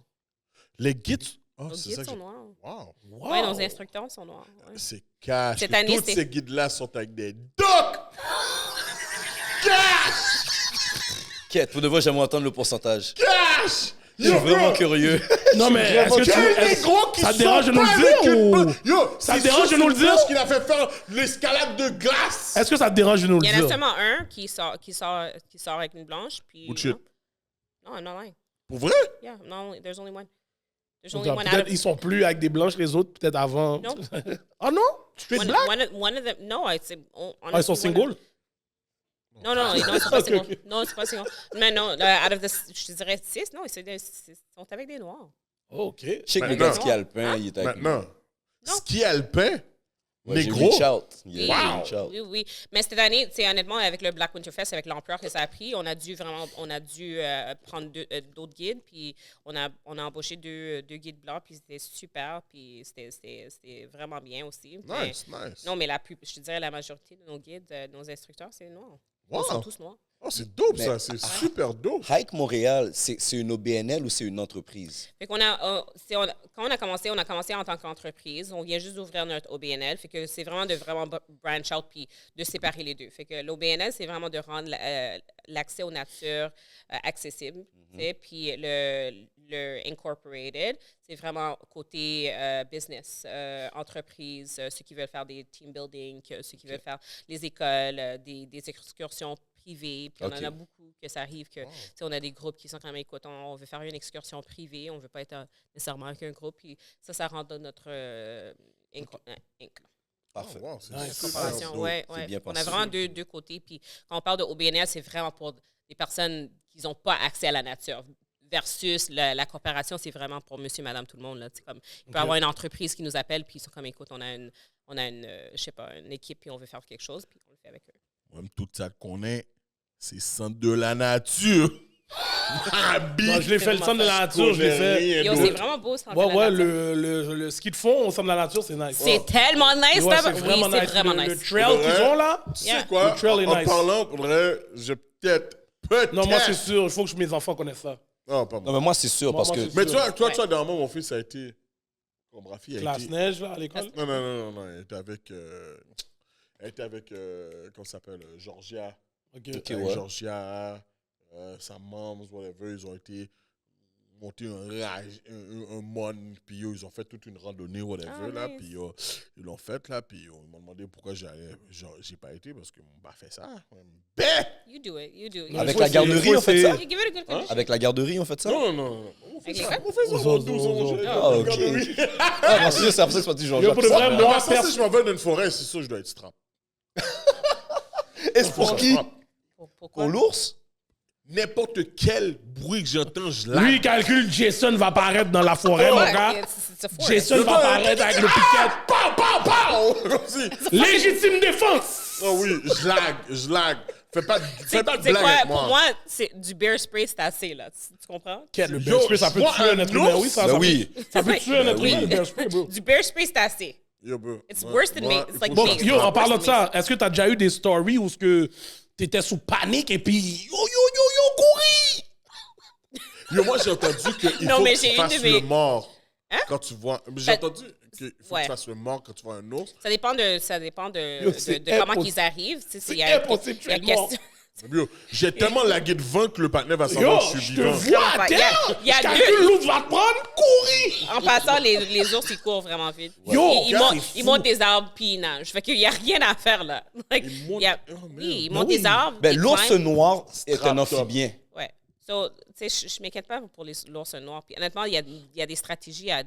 Les guides. Oh, Nos c'est guides ça que sont j'ai- noirs. Wow. Wow. Ouais, nos instructeurs sont noirs. ouais. C'est cash. Cette Que année, tous c'est- ces guides-là sont avec des docs. Cash! Quête, pour de vrai, j'aimerais entendre le pourcentage. Cash! Je suis vraiment curieux. Non, mais est-ce que Il y a un tu... négro qui ça te dérange de nous sort le pas dire avec une ou- balle. Yo, Ça te c'est dérange sûr, de nous le c'est dire? Parce qu'il a fait faire l'escalade de glace. Est-ce que ça te dérange de nous le Il y en a dire? seulement un qui sort avec une blanche. Puis, Bullshit. non, I'm not lying. Pour vrai? Yeah, no, there's only one. There's Donc, only one out peut-être of... ils sont plus avec des blanches les autres, peut-être avant. Non. Ah non? Straight black? One of them... No, it's... Ah, ils sont single? Non, c'est pas Ok, single. ok. Non, c'est pas single. Mais non, out of the... Je te dirais 6, non, ils sont avec des noirs. OK. Je sais que le Maintenant. gars de ski alpin, il est avec Maintenant, Non. ski alpin, Ouais, j'ai négro. reach out. Il Oui, a reach out. oui. Mais cette année, tu sais, honnêtement, avec le Black Winter Fest, avec l'ampleur que ça a pris, on a dû prendre d'autres guides, puis on a embauché deux guides blancs, puis c'était super, puis c'était vraiment bien aussi. Nice, nice. Non, mais je te dirais la majorité de nos guides, nos instructeurs, c'est noirs. Wow. Ils sont tous noirs. Oh, c'est dope, Mais- ça. C'est super dope. Hike Montréal, c'est une OBNL ou c'est une entreprise? Fait qu'on quand on a commencé en tant qu'entreprise. On vient juste d'ouvrir notre OBNL. Fait que c'est vraiment de branch out puis de séparer les deux. Fait que l'OBNL, c'est vraiment de rendre l'accès aux natures accessible. Tu sais. Puis le Incorporated, c'est vraiment côté business, entreprise, ceux qui veulent faire des team building, ceux qui veulent faire les écoles, des excursions privées. Puis on en a beaucoup que ça arrive que, tu sais, on a des groupes qui sont quand même, écoute, on veut faire une excursion privée, on ne veut pas être nécessairement avec un groupe. Puis ça rentre dans notre Parfait. Oh, wow, c'est corporation. super Ouais, C'est ouais. bien On a pensé. vraiment deux côtés. Puis quand on parle de OBNL, c'est vraiment pour des personnes qui n'ont pas accès à la nature. Versus la coopération, c'est vraiment pour monsieur, madame, tout le monde. Là. Comme, il peut y avoir une entreprise qui nous appelle, puis ils sont comme, écoute, on on a une, je sais pas, une équipe, puis on veut faire quelque chose, puis on le fait avec eux. Même tout ça qu'on est, c'est centre de la nature. Moi, je l'ai fait le centre de la nature, je l'ai fait. Yo, c'est vraiment beau, ce centre de la Ouais, nature. le ski de fond au centre de la nature, c'est nice. C'est tellement nice, Ouais, là. c'est vraiment Oui, c'est nice. vraiment Le nice. trail qu'ils ont là, Tu Yeah. sais quoi? Le trail est En nice. parlant, faudrait, je peut-être. non, moi, c'est sûr, il faut que mes enfants connaissent ça. Non, pas Non, moi. mais moi, c'est sûr, Moi, parce que... c'est Mais sûr. toi, dernièrement, mon fils a été. Comme Rafi a Classe été. neige, là, à l'école. Non, elle était avec. Elle était avec. Comment ça s'appelle? Georgia. Ok. Avec ouais. Georgia, sa maman, whatever, ils ont été monter un mon, puis ils ont fait toute une randonnée, whatever, Ah, là, nice. puis ils l'ont fait, là, puis ils m'ont demandé pourquoi j'ai pas été, parce que mon bah fait ça. Ben! You do it, you do it. Avec faut la essayer, garderie, faut on fait ça? essayer. You give it a good condition. Avec la garderie, on fait ça? Non. On fait Avec ça, les on fait ça, Zo, on 12 ans, zo, j'ai- Ah, ok. garderie. Ah, non, c'est ça, c'est parti, Yo, Jean-Jacques. pour de vrai, Non, moi, ça, si je m'en vais dans une forêt, c'est sûr que je dois être strap. Et c'est pour qui? Pourquoi? Pour l'ours? N'importe quel bruit que j'entends, je lâche. Lui, il calcule Jason va apparaître dans la forêt, mon Ouais, gars. it's a forest. Jason va apparaître avec le piquet. Pow! Comme si. Légitime défense. Oh oui, je lag. Fais pas de C'est blague quoi, avec pour moi, c'est du bear spray, c'est assez, là. Tu comprends? Quel, le Yo, bear spray, ça peut moi, tuer un un être humain. ours? Oui, ça Ben peut- oui. Ça peut tuer un être oui. humain, le bear spray, bro. Du bear spray, c'est assez. Yo, bro. It's Moi- worse than moi, me. il It's like faut Bon, que me. je yo, en frappe. parlant de ça, est-ce que t'as déjà eu des stories où ce que t'étais sous panique et puis yo, couris? Yo, moi, j'ai entendu qu'il Non, faut mais que j'ai tu une fasses de mes- le mort Hein? quand tu vois... J'ai Ça- entendu qu'il faut que Ouais. tu fasses le mort quand tu vois un ours. Ça dépend de, Yo, c'est de comment impossible. qu'ils arrivent. Tu sais, C'est il y a- impossible, il y a tu es mort. question- Yo, j'ai tellement lagué de vent que le partenaire va Yo, savoir que je je suis te vivant. vois, Il y a- damn! il y a Je deux- calcule l'autre va te prendre, courir! En passant, les ours, ils courent vraiment vite. Yo, ils, gars, montent, c'est ils fou. montent des arbres puis ils nagent. Fait qu'il n'y a rien à faire là. Like, Ils montent- il y a- oh, merde. oui, ils Ben montent oui. des arbres. Ben, ils l'ours climbent. noir est un Strap amphibien. Ouais. So, tu sais, je m'inquiète pas pour l'ours noir. Puis honnêtement, il y a des stratégies à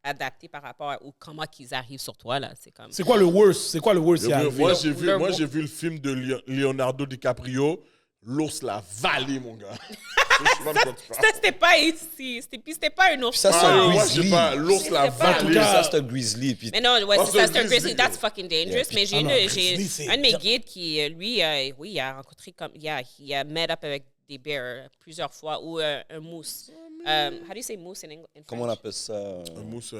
adapter par rapport à comment qu'ils arrivent sur toi là. C'est comme. C'est quoi le worst? C'est quoi le worst Yo, qui est bro, arrivé? moi, j'ai vu le film de Leonardo DiCaprio. L'ours l'a valé, mon gars. Je sais pas de quoi tu parles. Ça, c'était pas ici. C'était pas un ours Ça, c'est noir. un Moi, grizzly. j'ai pas... L'ours l'a C'est pas- valé. Ça, c'est un grizzly. Puis Mais non, ouais, Oh, c'est c'est ça, un c'est un grizzly, grizzly. That's quoi. fucking dangerous. Mais Ah non, j'ai grizzly, c'est un de mes guides qui, lui, oui, il a rencontré comme. Il a met up avec des bears plusieurs fois ou un mousse. How do you say moose in English? comment on appelle ça? Un mousse...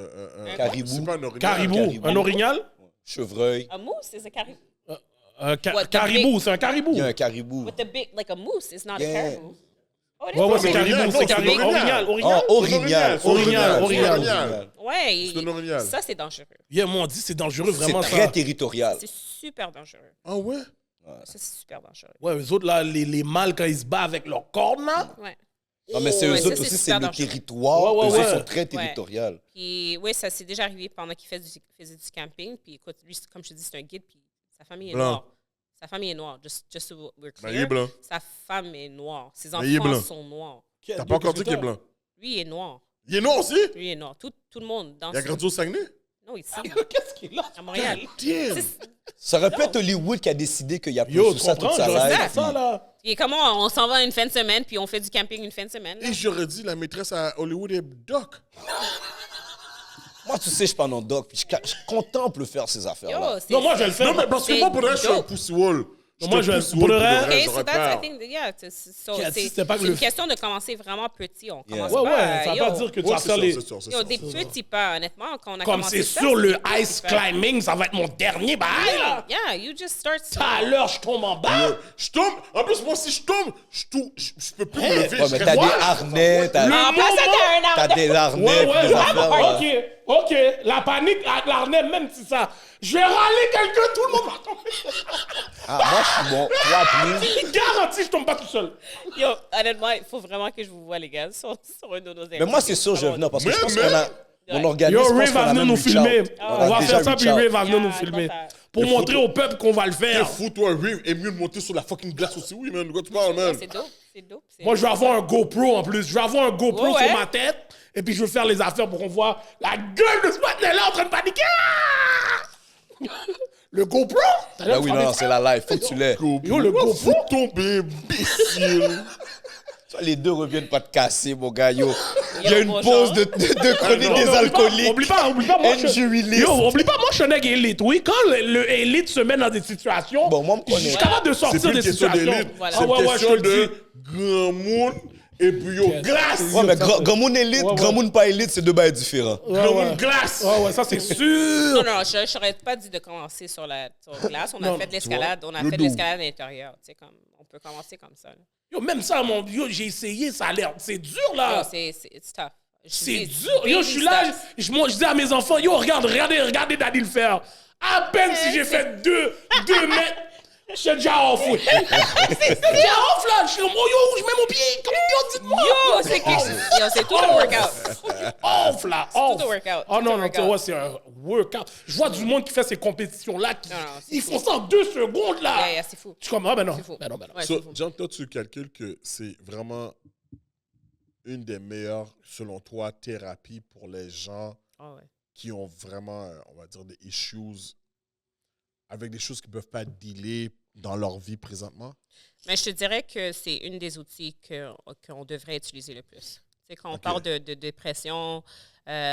Caribou. C'est pas un orignal. Caribou. Caribou. Un orignal? Chevreuil. A moose is a caribou. Caribou, big- c'est un caribou. Il y a un caribou. But the big, like a moose, is not Yeah. a caribou. Oh, it is Ouais, ouais, a c'est caribou. caribou, non, c'est c'est caribou. un orignal. Orignal, Oh, orignal. orignal. Orignal. Ouais, C'est un orignal. ça, c'est dangereux. Yeah, moi, on dit c'est dangereux, C'est vraiment, très ça. territorial. C'est super dangereux. Ah ouais? Ça, c'est super dangereux. Ouais, eux autres, là, les mâles, quand ils se battent avec leurs cornes, là, Ouais. Non, mais c'est Ouais, eux ça, autres c'est aussi, c'est super le dangereux. territoire. Ouais, ouais, Eux autres ouais. sont très territorial. Puis, oui, ça s'est déjà arrivé pendant qu'il faisait du camping. Puis, écoute, lui, comme je te dis, c'est un guide. Puis, sa famille est Blanc. noire. Sa famille est noire. Just so we're Ben, il est clear. blanc. Sa femme est noire. Ses il est blanc. enfants sont noirs. T'as pas encore dit qu'il est blanc. Lui, il est noir. Il est noir aussi? Lui, il est noir. Tout le monde dans Il a grandi au Saguenay? Non, ici, Qu'est-ce qu'il a? à Montréal. Damn! Ça aurait pu être Hollywood qui a décidé qu'il y a plus Yo, de tu ça toute comprends? sa J'aurais life. fait ça, là. Et comment on s'en va une fin de semaine, puis on fait du camping une fin de semaine. là? Et j'aurais dit la maîtresse à Hollywood est doc. Moi, tu sais, je parle en doc, puis je contemple faire ces affaires-là. Yo, c'est- Non, moi, je vais le faire. Non, mais parce que C'est moi, pour le reste, je suis un dope. pussy wall. Non, moi, je- pussy pour le wall, reste- Okay, so j'aurais that's, I peur. think, yeah, Si c'était pas que c'est le- une question de commencer vraiment petit. On commence Ouais, pas, ouais, ça veut yo, pas dire que tu Ouais, vas c'est faire sûr, les... c'est sûr, c'est yo, sûr. des petits pas, honnêtement, quand on a Comme commencé c'est ça, sur le des petits ice pas. climbing, ça va être mon dernier bail, là. Yeah, you just start Tout à l'heure, je tombe en bas. Je tombe. En plus, moi, si je tombe, je peux plus me lever. Ouais, je mais reste- t'as des Ouais. harnais, En passant, t'as un t'as arbre. des harnais, Ouais, puis ouais, des ouais. affaires. Ok, la panique avec l'arnais, même si ça... Je vais râler quelqu'un, tout le monde va tomber. Ah, moi, je suis bon. Toi, plus. Garanti, je tombe pas tout seul. Yo, honnêtement, il faut vraiment que je vous voie, les gars, sur un de nos Mais moi, c'est sûr, je vais venir parce que je pense Mais- qu'on a. On organise. Yo, je pense Ray qu'on va a venir même nous reach filmer. out. On va déjà faire ça, reach puis out. Ray va venir nous Yeah, filmer. I love that. Pour Mais montrer faut- au peuple qu'on va le faire. Fous-toi, Rive est mieux de monter sur la fucking glace aussi. Oui, man. De quoi tu parles, man? C'est dope, c'est dope. c'est Moi, je vais dope. avoir un GoPro en plus. Je vais avoir un GoPro Ouais, ouais. sur ma tête. Et puis, je vais faire les affaires pour qu'on voit la gueule de ce matin-là en train de paniquer. Ah! Le GoPro? Ben oui, non, c'est la live. Faut que tu l'aies. Yo, le GoPro? Faut tomber, imbécile. Les deux reviennent pas te casser, mon gars. Yo. Il y a une bon pause genre. de chronique des alcooliques. Oublie pas, moi, Injury list. oublie pas, moi, je suis un élite. Oui, quand le élite se met dans des situations, Bon, moi, me je suis connais. capable de C'est sortir plus une des question situations. d'élite. Voilà. C'est Ah une ouais, ouais, je question te le de dis. grand monde et puis yo, glace. Ouais, mais grand monde élite, Ouais, ouais. grand monde pas élite, c'est deux bails différents. Grand monde glace. Ouais, ouais, ça, c'est sûr. Non, je n'aurais pas dit de commencer sur glace. On a Non, fait de l'escalade. On a le fait de dos. l'escalade à l'intérieur. Tu sais, comme, on peut commencer comme ça. Là. Yo, même ça, mon Dieu, j'ai essayé, ça a l'air. C'est dur, là. Yo, c'est tough. C'est dur. Yo, je suis là, je dis à mes enfants, yo, regardez Daddy le faire. À peine si j'ai fait 2 mètres, je suis déjà off, oui. C'est déjà off, là. Je suis comme, oh, yo, je mets mon pied. Comme, yo, dites-moi. Yo, c'est tout un workout. Off, là. Off. tout un workout. Oh Tout non, un non, workout. ouais, c'est un workout. Je vois du monde qui fait ces compétitions-là. Non, c'est Ils fou. font ça en 2 secondes, là. Yeah, c'est fou. Je suis comme, ah, ben non. C'est fou. Ben non, ben non. Ouais, So, c'est fou. John, toi, tu calcules que c'est vraiment une des meilleures, selon toi, thérapies pour les gens Ah ouais. qui ont vraiment, on va dire, des issues avec des choses qu'ils ne peuvent pas dealer dans leur vie présentement? Mais je te dirais que c'est une des outils qu'on devrait utiliser le plus. C'est quand on Ok. parle de dépression,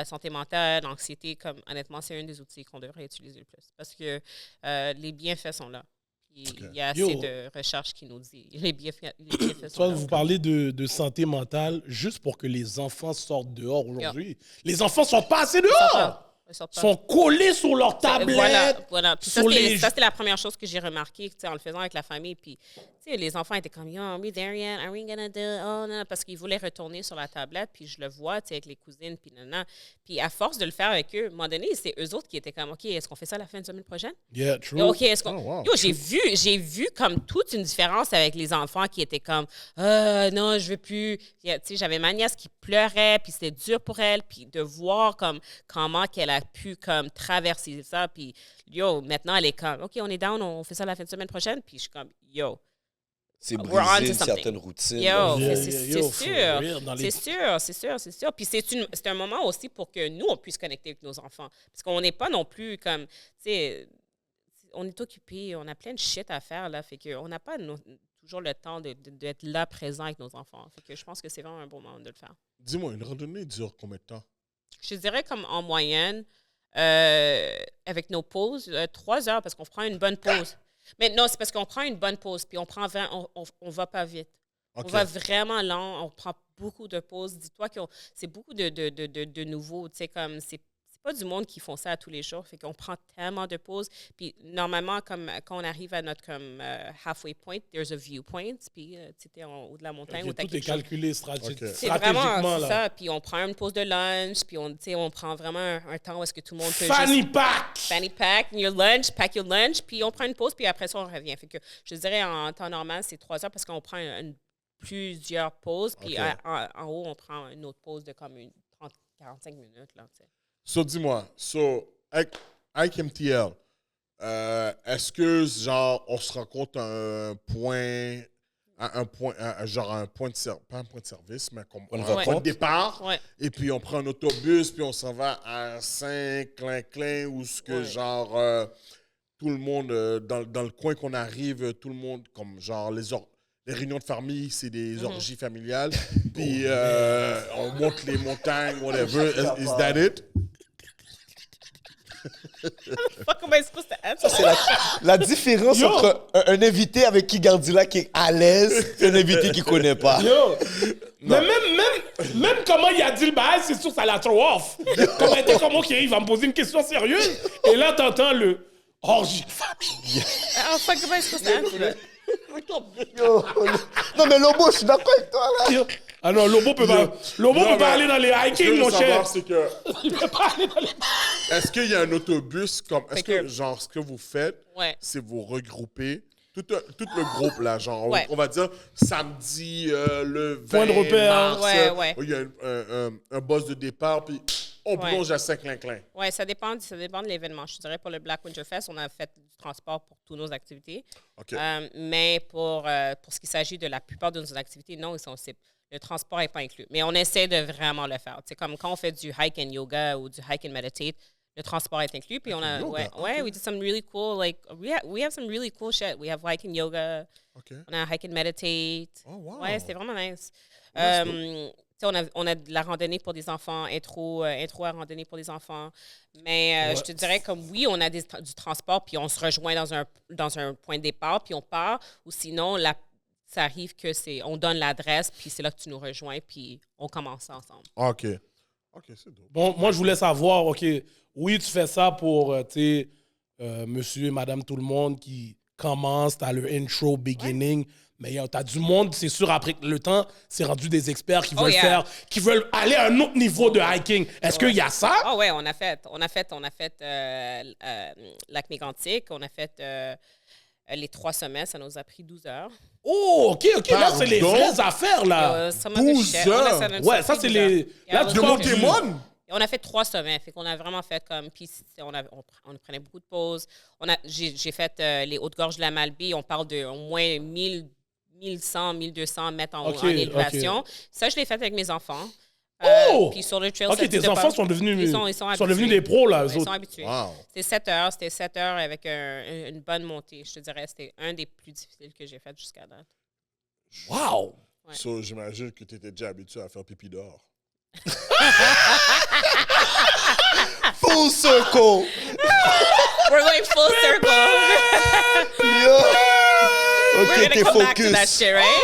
santé mentale, anxiété, comme honnêtement, c'est un des outils qu'on devrait utiliser le plus. Parce que les bienfaits sont là. Puis il y a assez Yo. de recherches qui nous disent les bienfaits sont Toi, là. vous parlez de santé mentale juste pour que les enfants sortent dehors aujourd'hui. Les enfants ne sortent pas assez dehors. Ils sortent Ils pas. sont collés sur leur tablette. Voilà. Puis ça, sur c'était les- ça, c'était la première chose que j'ai remarqué en le faisant avec la famille. Puis, tu sais, les enfants étaient comme, yo, are we there yet? Are we gonna do? Oh, non, parce qu'ils voulaient retourner sur la tablette. Puis je le vois, tu sais, avec les cousines, puis non. Puis à force de le faire avec eux, à un moment donné, c'est eux autres qui étaient comme, OK, est-ce qu'on fait ça la fin de semaine prochaine? Yeah, true. OK, est-ce qu'on... Oh, wow. Yo, j'ai vu comme toute une différence avec les enfants qui étaient comme non, je veux plus. Tu sais, j'avais ma nièce qui pleurait, puis c'était dur pour elle, puis de voir comme comment qu'elle a pu comme traverser ça, puis yo, maintenant elle est comme OK, on est down, on fait ça la fin de semaine prochaine, puis je suis comme yo. C'est We're on briser to une something. certaine routine. Yo, Yeah, c'est yeah, yo, for sûr. real, dans les- C'est sûr. Puis c'est un moment aussi pour que nous, on puisse connecter avec nos enfants. Parce qu'on n'est pas non plus comme, tu sais, on est occupé, on a plein de shit à faire, là. Fait qu'on n'a pas toujours le temps d'être là, présent avec nos enfants. Fait que je pense que c'est vraiment un bon moment de le faire. Dis-moi, une randonnée dure combien de temps? Je te dirais comme en moyenne, avec nos pauses, 3 heures, parce qu'on prend une bonne pause. Mais non, c'est parce qu'on prend une bonne pause, puis on prend 20, on va pas vite. Ok. On va vraiment lent, on prend beaucoup de pauses. Dis-toi que c'est beaucoup de nouveaux, tu sais, comme c'est pas du monde qui font ça à tous les jours, fait qu'on prend tellement de pauses. Puis normalement, comme quand on arrive à notre comme halfway point, there's a viewpoint, puis tu sais, en haut de la montagne, Ok, où t'as tout est quelque chose. calculé Ok. C'est vraiment stratégiquement. c'est Là. ça. Puis on prend une pause de lunch, puis on, tu sais, on prend vraiment un temps où est-ce que tout le monde peut Fanny juste... Pack! Fanny pack your lunch, puis on prend une pause, puis après ça, on revient. Fait que je dirais en temps normal, c'est 3 heures parce qu'on prend plusieurs pauses, puis Ok. en haut, on prend une autre pause de comme 30-45 minutes. Là, tu sais. So, dis-moi, avec MTL, est-ce que, genre, on se rencontre à un point, genre un point de service, pas un point de service, mais comme Une un point de rencontre? départ, Ouais. et puis on prend un autobus, puis on s'en va à Saint-Clinclin, où ce que, Ouais. genre, tout le monde, dans le coin qu'on arrive, tout le monde, comme, genre, les réunions de famille, c'est des orgies familiales, puis on monte les montagnes, whatever. Is that it? Fuck, am I supposed to answer? C'est la différence Yo! entre un invité avec qui Gardila qui est à l'aise et un invité qui connaît pas. Yo! Mais même comment il a dit le bail, c'est sûr, ça l'a trop off. Comme il était comme, OK, il va me poser une question sérieuse. Et là, t'entends le orgie de famille. Oh, fuck, am I supposed to answer? Yo, non, mais Lobo, je suis d'accord avec toi, là. Yo. Ah non, Lobo peut pas, Lobo Non, peut pas mais aller dans les Ce que je hiking, veux mon cher. savoir, c'est que, Il peut pas aller dans les... est-ce qu'il y a un autobus comme, est-ce Fait que, que- genre, ce que vous faites, Ouais. c'est vous regrouper, tout le groupe, là, genre, Ouais. on va dire samedi, le 20 Point de repère. mars, Ouais. il y a un boss de départ, puis on Ouais. plonge à Saint-Clinclin. Oui, ça dépend de l'événement. Je te dirais pour le Black Winter Fest, on a fait du transport pour toutes nos activités. OK. Mais pour ce qui s'agit de la plupart de nos activités, non, le transport n'est pas inclus. Mais on essaie de vraiment le faire. C'est comme quand on fait du hike and yoga ou du hike and meditate, le transport est inclus. Puis on a, ouais, we did some really cool, like, we have some really cool shit. We have hike and yoga. OK. On a hike and meditate. Oh, wow. Ouais, c'était vraiment nice. On a de la randonnée pour des enfants, intro à randonnée pour des enfants. Mais je te dirais comme oui, on a du transport, puis on se rejoint dans un point de départ, puis on part. Ou sinon, ça arrive que on donne l'adresse, puis c'est là que tu nous rejoins, puis on commence ensemble. OK. OK, c'est dope. Bon, moi, je voulais savoir, OK, oui, tu fais ça pour, monsieur et madame tout le monde qui commencent, t'as le intro, beginning, mais t'as du monde, c'est sûr, après le temps, c'est rendu des experts qui veulent qui veulent aller à un autre niveau de hiking. Est-ce qu'il y a ça? Ah ouais, on a fait Lac Mégantic, on a fait les 3 semaines, ça nous a pris 12 heures. Oh, OK, là, c'est les vraies affaires, là. 12 heures? Ouais, ça, c'est les... Là, tu De Pokémon? On a fait 3 sommets, fait qu'on a vraiment fait comme... Puis on prenait beaucoup de pauses. J'ai fait les Hautes-Gorges de la Malbaie, on parle de au moins 1100, 1200 mètres en élévation. Okay. Ça, je l'ai fait avec mes enfants. Puis sur le trail, OK, tes enfants sont devenus des pros, là. Ils sont habitués. Wow. C'était 7 heures avec une bonne montée. Je te dirais, c'était un des plus difficiles que j'ai fait jusqu'à date. Wow! Ouais. So, j'imagine que tu étais déjà habitué à faire pipi dehors. Full circle! We're going full circle. OK, We're t'es gonna come back to that focus. shit, right?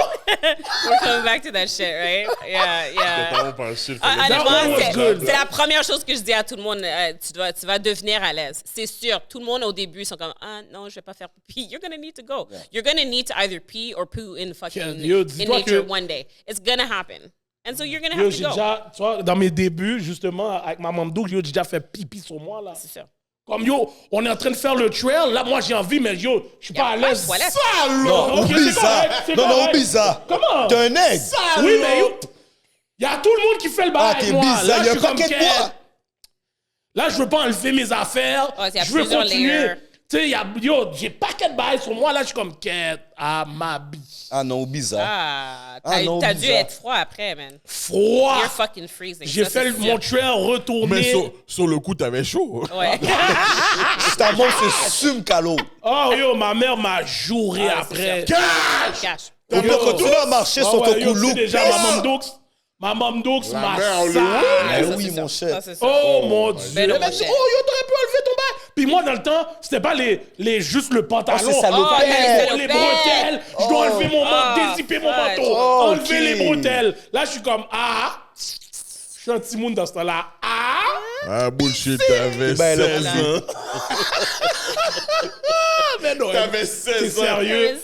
We're coming back to that shit, right? Yeah. Honnêtement, c'est la première chose que je dis à tout le monde. Tu vas devenir à l'aise. C'est sûr. Tout le monde, au début, ils sont comme, ah non, je vais pas faire pipi. You're gonna need to go. Yeah. You're gonna need to either pee or poo in nature one day. It's gonna happen. And so you're gonna have to go. Déjà, tu vois, dans mes débuts, justement, avec ma maman j'ai déjà fait pipi sur moi, là. C'est sûr. Comme, on est en train de faire le trail. Là, moi, j'ai envie, mais je suis pas à l'aise. Non, oublie ça. Non, oublie ça. Comment? T'es un aigle. Oui, mais il y a tout le monde qui fait le bail avec moi. Bizarre. Il y a un paquet de moi. Là, je veux pas enlever mes affaires. Je veux continuer. Tu sais, j'ai paquet de bails sur moi. Là, je suis comme, quête à ma vie. Ah non, bizarre. T'as dû être froid après, man. Froid. You're fucking freezing. J'ai fait mon trail retourner. Mais sur le coup, t'avais chaud. Ouais. Ta main se sume, Calo. Oh, ma mère m'a jouré après. Cash. On peut continuer à marcher sur ton couloir. Déjà, ma maman Doux m'a oui, mon cher. Oh, mon Dieu. Ben non, Elle a dit, t'aurais pu enlever ton bail. Puis moi, dans le temps, c'était pas juste le pantalon. c'est salopette. Les bretelles. Je dois enlever mon manteau, dézipper mon manteau. Enlever les bretelles. Là, je suis comme, je suis un petit monde dans ce temps-là. Bullshit, t'avais 16 ans. Mais non, t'avais 16 ans. T'es sérieux?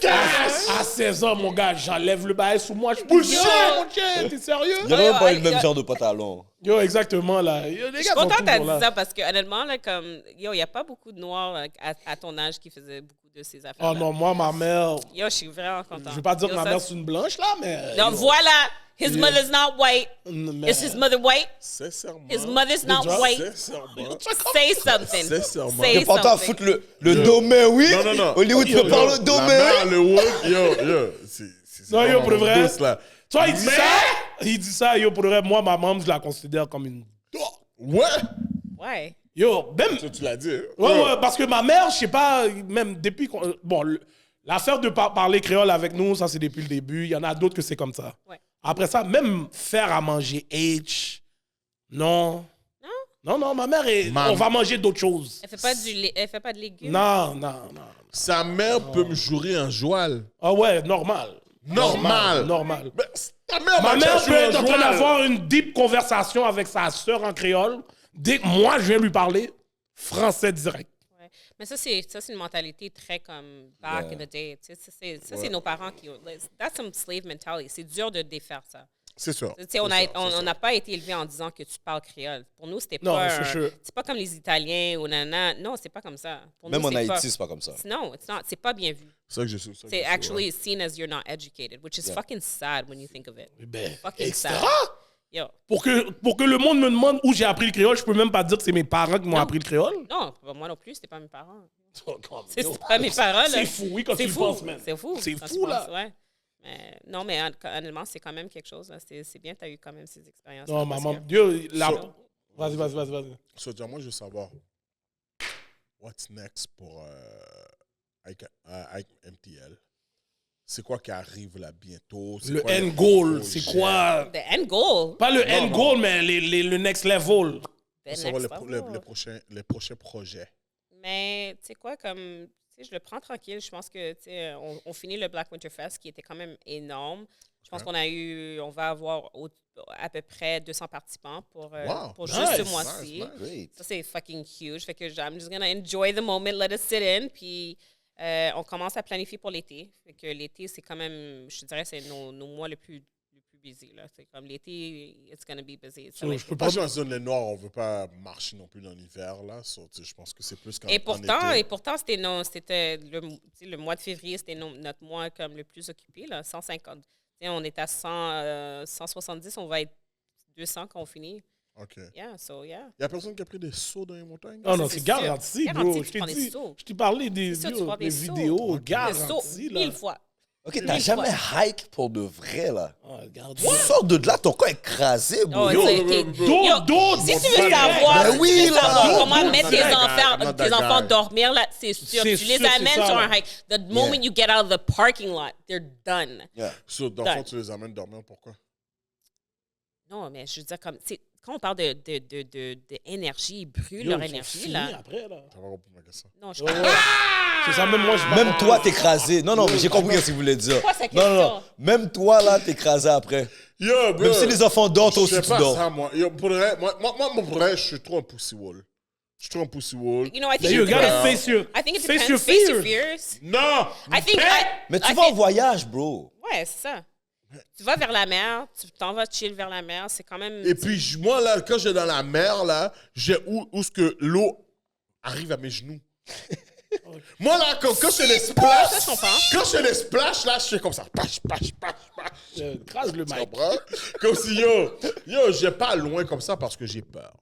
À 16 ans, mon gars, j'enlève le bail sous moi. Je bullshit, mon chien. T'es sérieux? Il n'y a même pas le même genre de pantalon. Yo, exactement, là. Je suis contente d'être dit ça parce que, honnêtement, là, comme, il n'y a pas beaucoup de Noirs à ton âge qui faisaient beaucoup de ces affaires. Oh non, moi, ma mère. Yo, je suis vraiment contente. Je ne veux pas dire que ma mère, c'est une blanche, là, mais. Non, voilà! His mother's not white. Is his mother white? Sincèrement. His mother's not white. Sincèrement. Say something. Sincèrement. T'es pas en train de foutre le domaine, oui? Non. Hollywood te parle le domaine. Le woke, yo. Non, yo, pour le vrai. Tu vois, il dit ça, yo, pour le vrai, moi, ma maman, je la considère comme une. Ouais. Yo, même. Tu l'as dit. Ouais, parce que ma mère, je sais pas, même depuis. Bon, l'affaire de parler créole avec nous, ça, c'est depuis le début. Il y en a d'autres que c'est comme ça. Ouais. Après ça, même faire à manger H, non. Non, ma mère, on va manger d'autres choses. Elle fait pas de légumes. Non. Sa mère peut me jurer en joual. Ah ouais, normal. Normal. Mais ma mère peut être en train d'avoir une deep conversation avec sa sœur en créole. Dès que moi, je viens lui parler, français direct. Ouais. Mais ça, c'est une mentalité très comme back in the day. C'est nos parents qui ont... That's some slave mentality. C'est dur de défaire ça. C'est sûr. On n'a pas été élevé en disant que tu parles créole. Pour nous, c'était non, pas... sure. C'est pas comme les Italiens ou nanana. Non, c'est pas comme ça. Pour même nous, en Haïti, c'est pas comme ça. Non, c'est pas bien vu. C'est ça que je sais. C'est actually seen as you're not educated, which is fucking sad when you think of it. Fucking Extra? sad. Yo. Pour que le monde me demande où j'ai appris le créole, je peux même pas dire que c'est mes parents qui m'ont appris le créole. Non, moi non plus, c'était pas mes parents. C'est pas mes parents, là. C'est fou, oui, quand tu le penses, même. C'est fou. C'est fou, là. Ouais. Non, mais honnêtement, c'est quand même quelque chose. C'est bien, tu as eu quand même ces expériences. Non, maman, Dieu, vas-y. Ça veut dire, moi, je veux savoir, what's next pour avec MTL? C'est quoi qui arrive là bientôt? C'est Le quoi les end goal, projets? c'est quoi? The end goal. Pas le Non, end non. goal, mais le next level. The Ça va next level. les prochains projets. Mais tu sais quoi, comme tu sais, je le prends tranquille. Je pense que tu sais, on finit le Black Winter Fest qui était quand même énorme. Je pense on va avoir à peu près 200 participants pour Nice, juste ce nice, mois-ci. nice. Great. Ça, c'est fucking huge. Fait que I'm just gonna enjoy the moment, let it sit in. Puis on commence à planifier pour l'été. Fait que l'été, c'est quand même, je te dirais, c'est nos mois les plus busy. Là. C'est comme l'été, it's gonna be busy. Ça va être- Je peux Pas pas. dans la zone les Noirs, on veut pas marcher non plus dans l'hiver là. Je pense que c'est plus qu'en Et en été. pourtant, c'était le mois de février, c'était notre mois comme le plus occupé, là, 150. Tu sais, on est à 170, on va être 200 quand on finit. OK. Yeah, so yeah. Il y a personne qui a pris des sauts dans les montagnes? Oh non, c'est c'est sûr. garanti, Garanti bro. que tu prends des sauts. Je t'ai parlé des C'est sûr, tu prends des sauts. vidéos, Des garanti, sauts, là. 1000 fois. OK, t'as jamais hike pour de vrai, là. Oh, regarde. Tu sors de là, ton corps est écrasé, bro. Oh, Yo, ça a été- Yo, D'autres, si tu veux savoir, Ben oui, si tu veux là. savoir comment Not mettre that tes guy. tes enfants dormir, là, c'est sûr. C'est Tu les sûr, c'est amènes ça, sur là. un hike. The moment you get out of the parking lot, they're done. Yeah. So, dans le fond, tu les amènes dormir, pourquoi? Non, mais je veux dire, quand on parle de énergie, ils brûlent Yo, leur ils sont énergie, finis là. après, là. Ça va répondre à ma question. Non, je C'est ça, même moi, je Même toi, t'es écrasé. Non, mais j'ai compris ce que vous voulez dire. Quoi, sa Non. question? Même toi, là, t'es écrasé après. Yo, bro! Même si les enfants dorment, toi aussi, Je tu sais pas dors. ça, moi. Yo, pour vrai, moi, pour vrai, je suis trop un pussy wall. Je suis trop un pussy wall. You know, I think You it gotta depends. face your, I think it face depends. your Face your fears. fears. Non! I think Mais tu I vas en think- voyage, bro. Ouais, c'est ça. Tu vas vers la mer, tu t'en vas chill vers la mer, c'est quand même... Et puis, moi, là, quand j'ai dans la mer, là, j'ai où ce que l'eau arrive à mes genoux. Moi, là, quand je fais les splash, Ça, je comprends. quand je fais les splash, là, je fais comme ça. Pash. Crase le Tu mic. comprends? Comme si, j'ai pas loin comme ça parce que j'ai peur.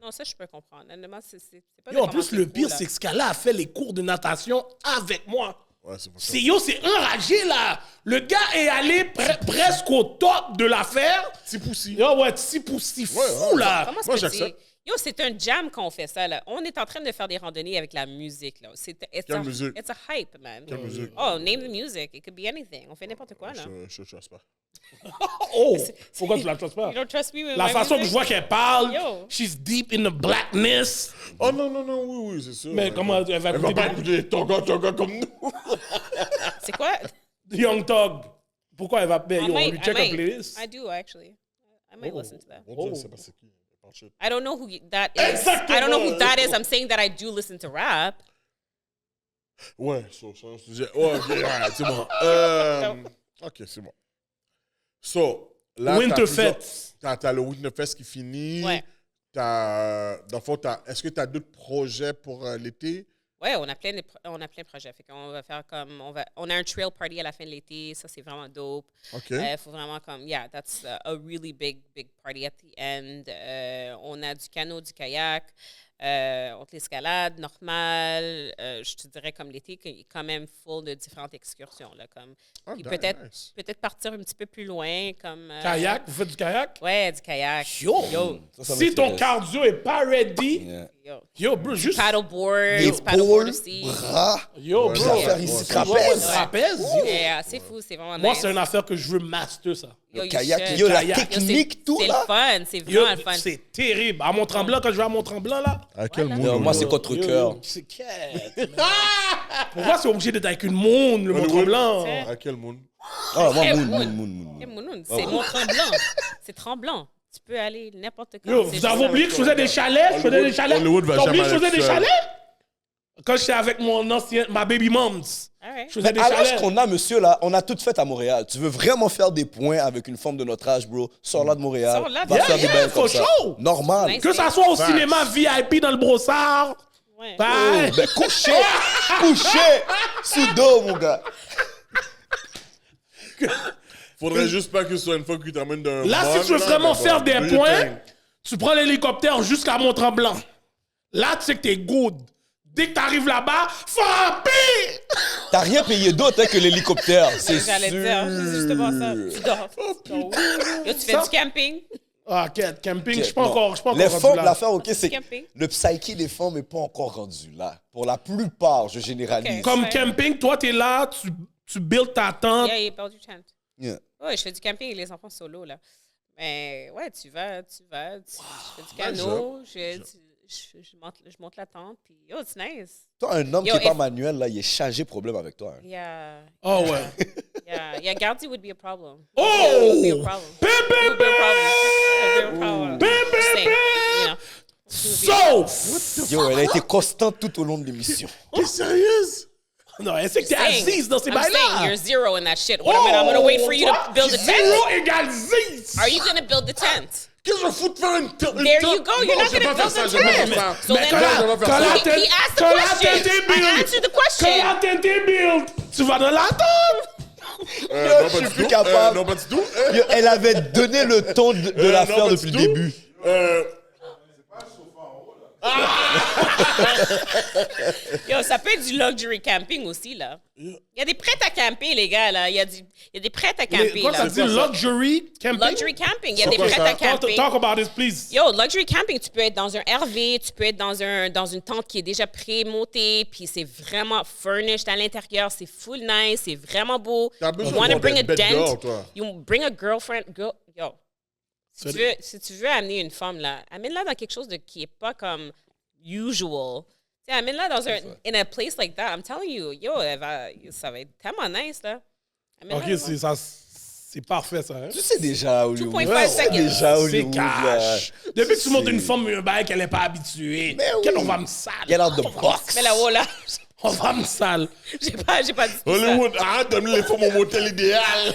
Non, ça, je peux comprendre. Honnêtement, c'est pas Yo, en de plus, commencer le trop, pire, là. c'est que ce gars-là a fait les cours de natation avec moi. Ouais, c'est pour ça. C'est enragé, là. Le gars est allé presque au top de l'affaire. Petit poussi. Yo, ouais, si fou, ouais. là. Comment Moi, se peut-il? j'accepte. Yo, c'est un jam quand on fait ça, là. On est en train de faire des randonnées avec la musique, là. Quelle musique? It's a hype, man. Quelle musique? Oh, name the music. It could be anything. On fait n'importe quoi, là. Je trust pas. Oh, pourquoi tu la trustes pas? You don't trust me with La my façon que music? je vois qu'elle parle, Yo. she's deep in the blackness. Oh non, oui, c'est sûr. Mais comment elle va Elle va écouter pas écouter ton gars comme nous. C'est quoi? Young Thug? Pourquoi elle va... Yo, on lui check un might. playlist. I do, actually. I might listen to that. On dirait, c'est pas c'est qui. I don't know who that is. Exactement. I don't know who that is. I'm saying that I do listen to rap. Ouais, c'est un sujet. Ouais, ok, ouais, c'est bon. Ok, c'est bon. So, là, Winterfest. T'as le Winterfest qui finit. Ouais. Dans le fond, est-ce que tu as d'autres projets pour l'été? Ouais, on a plein de projets. Fait qu'on va faire comme on a un trail party à la fin de l'été. Ça, c'est vraiment dope. OK. Faut vraiment comme that's a really big party at the end. On a du canot, du kayak, on a de l'escalade normale. Je te dirais comme l'été qu'il est quand même full de différentes excursions là, comme Ah, puis damn, nice. peut-être partir un petit peu plus loin comme Kayak? Vous faites du kayak? Ouais, du kayak. Yo! Ça Si ton m'intéresse. cardio est pas ready, Yeah. yo, bro, juste... Paddleboard, paddleboard Épaules, aussi. bras, Yo, Ouais, bro. des affaires ouais, ici, ouais. trapèze. Trapèze, yo. Yeah, c'est fou, c'est vraiment Moi, nice. c'est une affaire que je veux master, ça. Yo, Le you kayak, should. yo, la Kayak. technique, tout C'est là. le fun, c'est Yo, vraiment le fun. c'est terrible. À Mont-Tremblant, quand je vais à Mont-Tremblant, là... À quel Voilà. mood? Non, moi, c'est Yo, contre-cœur. yo, c'est quête. Pourquoi c'est obligé d'être avec une monde, le Mont-Tremblant? C'est- À quel mood? Ah, moi, Eh, moon. Eh, Mounoun, c'est Mont-Tremblant. C'est tremblant. Tu peux aller n'importe quand. Yo, C'est vous avez juste- oublié que je faisais des chalets? Je faisais des chalets? Hollywood va T'as oublié que je jamais faisais des aller seul. chalets? Quand j'étais avec ma baby moms, Alright. je faisais des À l'âge chalets. qu'on a, monsieur, là, on a tout fait à Montréal. Tu veux vraiment faire des points avec une femme de notre âge, bro? Sors là de Montréal. Sors là de Va faire Montréal. des bails For comme ça. sure. Normal. Nice. Que ça soit au Facts. cinéma VIP dans le Brossard. Ouais. Bye. Ben, couché sous dos, mon gars. Faudrait juste pas que ce soit une fois que tu t'amènes d'un Là, bon, si tu veux là, vraiment mais faire bon, des do your points, thing. tu prends l'hélicoptère jusqu'à Mont-Tremblant. Là, tu sais que t'es good. Dès que t'arrives là-bas, frappez! T'as rien payé d'autre hein, que l'hélicoptère, c'est sûr. J'allais dire, c'est justement ça. Tu dors. Yo, tu fais Ça- du camping. Ah, camping, je suis pas Non. encore Les rendu femmes, là. l'affaire, OK, c'est que Camping. le psyché des femmes n'est pas encore rendu là. Pour la plupart, je généralise. Ok. Comme Ouais. camping, toi, t'es là, tu builds ta tente. Yeah, il parle du tent. Yeah. Ouais, je fais du camping avec les enfants solo, là. Mais ouais, tu vas, je fais du canot, je monte la tente, puis yo, it's nice. Toi, un homme Yo, qui n'est pas if- manuel, là, il est chargé problème avec toi. Hein. Yeah. Oh, ouais. Yeah, Gardi would be a problem. Oh! It would be a problem. Bam, It bam, would be a problem. It would be a problem. Just saying, you know. Sauf! Yo, elle a été constante tout au long de l'émission. T'es sérieuse? Non, elle sait que t'es Saying, assise dans ces I'm saying bails-là. you're zero in that shit. What I'm gonna wait for you to build the tent? Zéro égale 10. Are you gonna build the tent? Qu'est-ce que je fous de faire une tente? There you go. You're not gonna build the tent. So Mais then, quand la Quand la tente he asked the quand la question. tente est I build, answered the quand question. la tente est build, tu vas dans la tente. je suis plus capable. Non, pas du tout. Yo, elle avait donné le ton de l'affaire non, pas depuis du le tout. début. Yo, ça peut être du luxury camping aussi, là. Il y a des prêts à camper, les gars, là. Il y a des prêts à camper, Quoi ça là. dit luxury camping? Luxury camping. Il y a des quoi prêts ça? à camper. Talk about this, please. Yo, luxury camping, tu peux être dans un RV, tu peux être dans une tente qui est déjà pré-montée, puis c'est vraiment furnished à l'intérieur, c'est full nice, c'est vraiment beau. T'as besoin You want to d'avoir bring des a bêtes dent, dehors, toi. you bring a girlfriend, yo. Si tu veux amener une femme, là, amène-la dans quelque chose qui est pas comme usual. Tu sais, amène-la dans in a place like that. I'm telling you, yo, ça va être tellement nice, là. Amène-la Ok, c'est parfait, ça. Hein? Tu sais déjà, Hollywood. 2.5 Tu sais seconds. déjà, C'est Hollywood. là. cash. Depuis que tu montes une femme un bail qu'elle n'est pas habituée, Mais oui. qu'elle on va me sale. Get out the box. Mais là-haut, là, On va me sale. j'ai pas dit ça. Hollywood, arrête de me les faire mon motel idéal.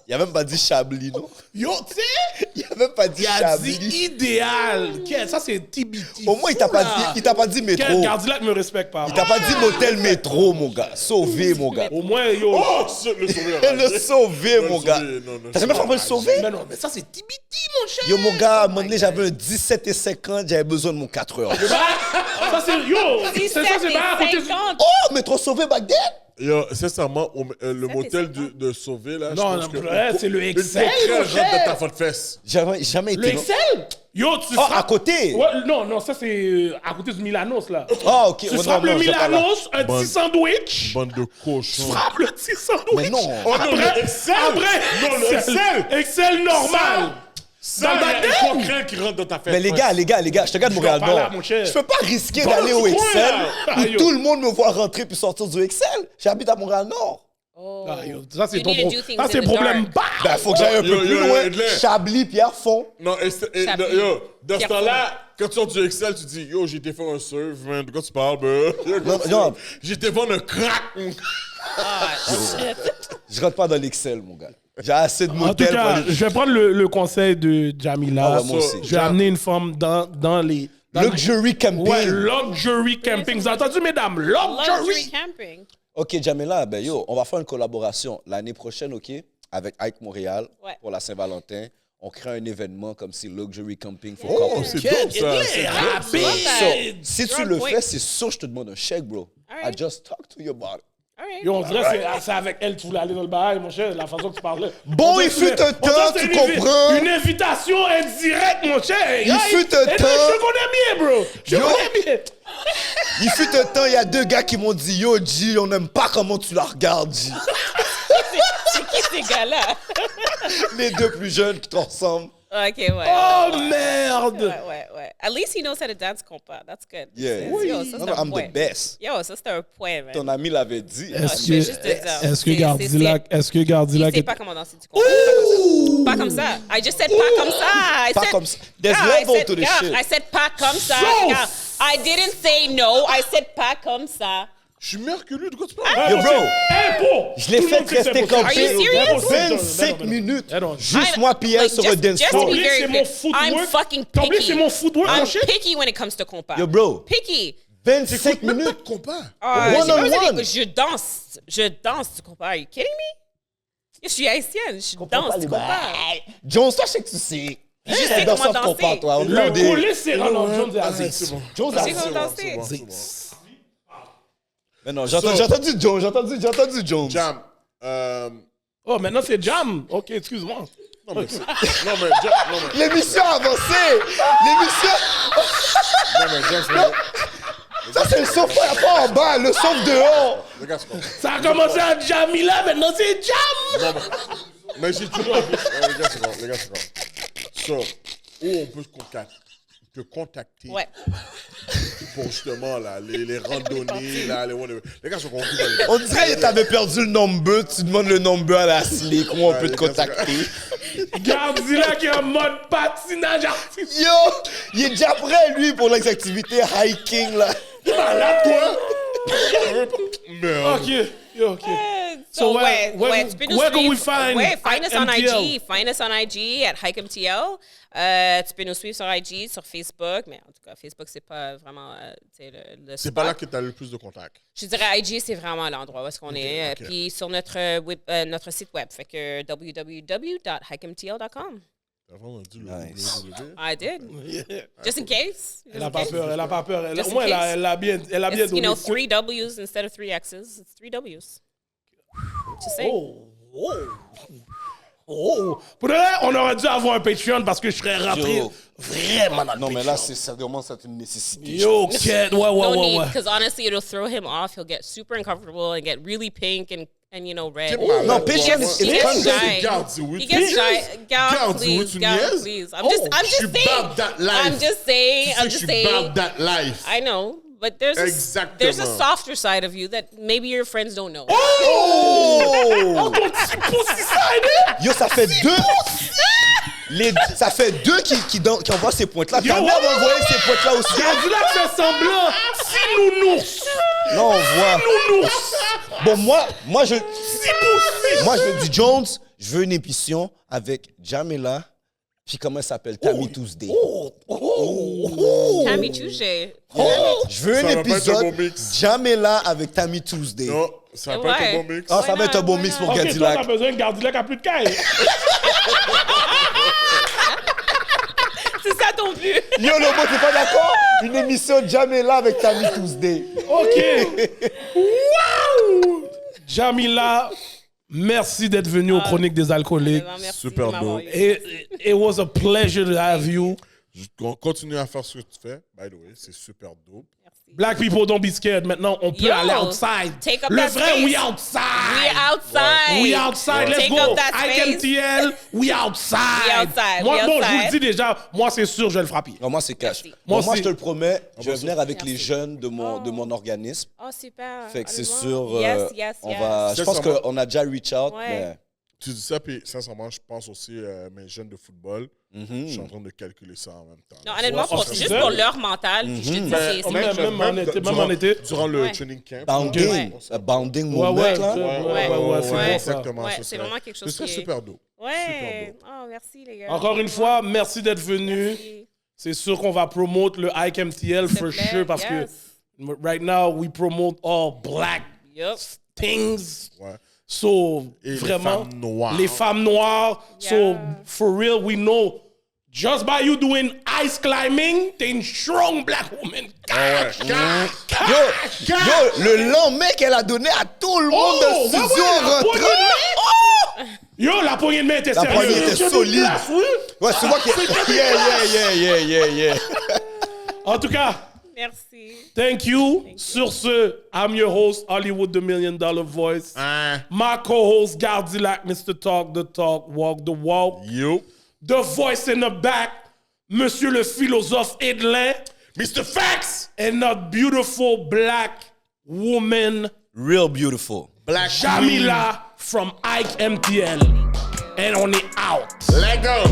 Il a même pas dit Chablis, non? Yo, tu sais, Il a même pas dit il a dit Chablis. idéal. Ça, c'est TBT. Au moins, il t'a pas dit métro. Quel Gardilac me respecte pas. Il t'a pas dit motel métro, mon gars. Sauvé, mon gars. Au moins, yo. Oh, le sourire. Le sauver, mon gars. Non, T'as jamais fait le sauver? Mais non, mais ça, c'est TBT, mon cher. Yo, mon gars, à un moment donné, j'avais un 17 et 50, j'avais besoin de mon 4 heures. Ça, c'est yo. C'est ça, c'est pas à côté. 50. Oh, métro sauvé back then? Yo, sincèrement, le motel de Sauvé, là, je Non, pense non, que... ouais, c'est le Excel, Une mon rentre cher. de ta faute fesse. Jamais Le été. non? Excel? Yo, tu Oh, frappes. à côté? Ouais, non, ça, c'est à côté du Milanos, là. Ah, ok. Tu Oh, frappes non, le non, j'étais pas là. Milanos, un petit sandwich. Bande de Tu cochons. frappes le petit sandwich. Mais non. Oh non, le Après, Excel. après, Non, le Excel. Excel normal. Ça, Dans le il y a Bagdad. un concret qui rentre dans ta fesse. Mais les gars, je te regarde Je Montréal vais pas là, Nord. mon cher. Je peux pas risquer Dans d'aller le au coin, Excel là. où Aïe, yo. tout le monde me voit rentrer puis sortir du Excel. J'habite à Montréal Nord. Oh. Ah, yo, ça, c'est You ton need to pro- do things ça, c'est in the problème dark. bas. Ben, faut que j'aille un Yo, peu plus yo, loin. Edler. Chablis, Pierrefonds. Non, Chablis. yo, dans ce Pierre temps-là, quand tu sors du Excel, tu dis, yo, j'ai été faire un surf, man. De quoi tu parles, bro? Non. J'ai été vendre un crack. Ah, shit. Je rentre pas dans l'Excel, mon gars. J'ai assez de En tout motels pour cas, aller. je vais prendre le conseil de Jamila. Ah ouais, moi aussi. Je vais amener une femme dans les... dans Luxury camping. Ouais, luxury camping. Vous avez entendu, mesdames? Luxury Luxury. camping. Ok, Jamila, ben yo, on va faire une collaboration l'année prochaine, ok, avec Ike Montréal Ouais. pour la Saint-Valentin. On crée un événement comme si Luxury Camping for Oh, couples. c'est dope, ça. Yeah, C'est dope, rapide. ça. So, si You're tu on le point. fais, c'est sûr que je te demande un chèque, bro. Alright. I just talk to you about it. All right. Yo, on dirait que c'est avec elle que tu voulais aller dans le bail, mon cher, la façon que tu parlais. Bon, On dirait il que fut c'est- un on temps, dirait que tu c'est comprends? Une invitation indirecte, mon cher. Il fut un temps. Je te connais bien, bro. Je Yo. connais bien. Il fut un temps, il y a deux gars qui m'ont dit, yo, G, on n'aime pas comment tu la regardes, G. C'est qui ces gars-là? Les deux plus jeunes qui te ressemblent. OK, ouais. Oh, merde. Ouais. At least he knows how to dance compas. That's good. Yeah. Yo, ça, Non, c'est non, un I'm point. the best. Yo, ça, c'est un point, man. Ton ami l'avait dit. je vais juste te dire. Est-ce que C'est- Gardilac Il sait pas comment danser du compas. Pas comme ça. I just said pas comme ça. I Pas said, comme ça. There's Yeah, level I said, to the yeah, shit. I said pas comme ça. Sauf. Yeah. I didn't say no. I said pas comme ça. Je suis meilleur que lui, de quoi tu parles? Yo, bro, Impôt. je l'ai fait rester Are you campé serious? 25 minutes. Juste I'm- moi, Pierre, like, sur un just dance to floor. be T'oublies que very c'est clear, mon footwork? I'm fucking T'oublies que picky. c'est mon footwork, mon I'm shit? picky when it comes to compas. Yo, bro, Picky. 25 minutes. Compas. Ah, One j'ai pas on besoin one. de- Je danse du compas. Are you kidding me? Je suis haïtienne. Je danse du compas. Jones, toi, je sais que tu sais. Je sais Dans comment son compas, danser. toi. On Le demande des- collet, c'est... Ah non, Jones est Ah, assez. c'est bon. Jones Je a sais dit. comment danser. C'est bon. Mais non, j'ai entendu Jones, j'ai entendu Jones. Jam. Oh, maintenant c'est Jam. OK, excuse-moi. Non, mais L'émission avancée! Non, mais James, Ça, c'est le sauf pas en bas, le sauf dehors! les gars, c'est quoi? Ça a commencé à Jamila, maintenant c'est Jam! Non, mais j'ai toujours un peu... Les gars, c'est quoi? So, où on peut te contacter Ouais. pour justement là, les randonnées, là, les gars sont compris. On dirait que t'avais perdu le number, tu demandes le number à la SLIC, comment on peut te contacter. Gardila qui est en mode patinage artistique. Yo! Il est déjà prêt, lui, pour les activités hiking, là. Là, toi. Mais, Ok, yo, ok. So, where tu peux nous can suivre. we find Ouais, find us on MTL? IG. Find us on IG at HikeMTL. Tu peux nous suivre sur IG, sur Facebook. Mais en tout cas, Facebook, c'est pas vraiment le c'est pas là que t'as le plus de contacts. Je dirais IG, c'est vraiment l'endroit où est-ce qu'on est. ok. Puis sur notre site web, fait que www.hikemtl.com. T'as vraiment dit le Nice. www? I did. Just in case. Elle a pas peur, elle a pas peur. Just Au in moins, case. elle a bien It's, donné. 3 W's instead of 3 X's. It's 3 W's. Just saying. Oh. Pour de vrai, on aurait dû avoir un Patreon parce que je serais rentré Yo. vraiment dans le Non, mais Patreon. là, ça commence à être une nécessité. Yo, kid, No need, ouais. because honestly, it'll throw him off. He'll get super uncomfortable and get really pink and red. T'es malade, Non, toi. Patreon, He it's gets fun. shy. Garde, oui. He gets shy. Gal, Garde, please, tu Gal, niaises? please. I'm Oh, just je suis saying. about that life. I'm just saying. Tu sais I'm que je just suis saying. about that life. I know, but there's a Exactement. softer side of you that maybe your friends don't know. Oh! Pussy side, Yo, ça fait deux. Ça fait deux qui envoient ces pointes-là. Ta mère va envoyer ces pointes-là aussi. Gardila fait semblant. Si nounours. Non, on voit. Nounours. Bon, moi, je Si poussy. me dis, Jones, je veux une émission avec Jamila, puis comment elle s'appelle? Tammy Tuesday. Tammy Tuesday. Je veux Ça un va pas être un épisode bon mix. Jamila avec Tammy Tuesday. Non, ça va pas être un bon mix. Ah, ça va être un bon Why mix not? pour Ok, toi, Gadillac. t'as besoin de Gardila qui a plus de caille. C'est ça ton but. Yo, le mot, t'es pas d'accord? Une émission Jamila avec Tammy Tuesday. Ok. Wow. Jamila, merci d'être venue aux Chroniques des Alcooliques. Merci Super de m'avoir dope. eu. It was a pleasure to have you. Continue à faire ce que tu fais. By the way, c'est super dope. Black people don't be scared. Maintenant, on peut Yo, aller outside. take up Le that vrai, space. we outside. We outside. We outside. Let's Take go. up that space. IKMTL, we outside. We outside. Moi, We bon, je vous outside. le dis déjà, moi, c'est sûr, je vais le frapper. Non, moi, c'est cash. Merci. Bon, Moi moi, aussi. je te le promets, je vais venir avec les Merci. jeunes de mon organisme. Oh, super. Fait que c'est Honnêtement. sûr, Yes. on va. Je pense Sincèrement. qu'on a déjà reach out, Ouais. mais. Tu dis ça, puis sincèrement, je pense aussi mes jeunes de football. Je suis en train de calculer ça en même temps. Non, honnêtement, Ouais, juste c'est pour ça. leur mental, je te dis, c'est Même en été, même en été. Durant le Ouais. training camp. Bounding. on s'est- A bounding Ouais, moment, ouais, là. ouais, c'est bon, ça. exactement. Ouais, ça c'est serait- vraiment quelque chose Ce serait qui est- super dope. Ouais. Super dope. Oh, merci, les gars. Encore une fois, merci d'être venu. Merci. C'est sûr qu'on va promote le IKMTL S'il for te plaît, sure parce yes. que right now, we promote all black Yup. things. Ouais. So, Et les vraiment, femmes noires. les femmes noires. So, Yeah. for real, we know, just by you doing ice climbing, t'es une strong black woman. Yo, le lendemain qu'elle a donné à tout le monde dans le studio en la poignée de rentrant. main. Yo, la poignée de main était La sérieuse. poignée était Sur une solide. place, oui. Ouais, c'est moi qui. Yeah. En tout cas, Merci. thank you. Sur ce, I'm your host, Hollywood, the $1 Million Voice. My co-host, Gardilac, Mr. Talk the Talk, Walk the Walk. Yo. The voice in the back, Monsieur le philosophe Edlin. Mr. Fax. And a beautiful black woman, Real beautiful. Black Jamila from Ike MTL. And on est out. Let go.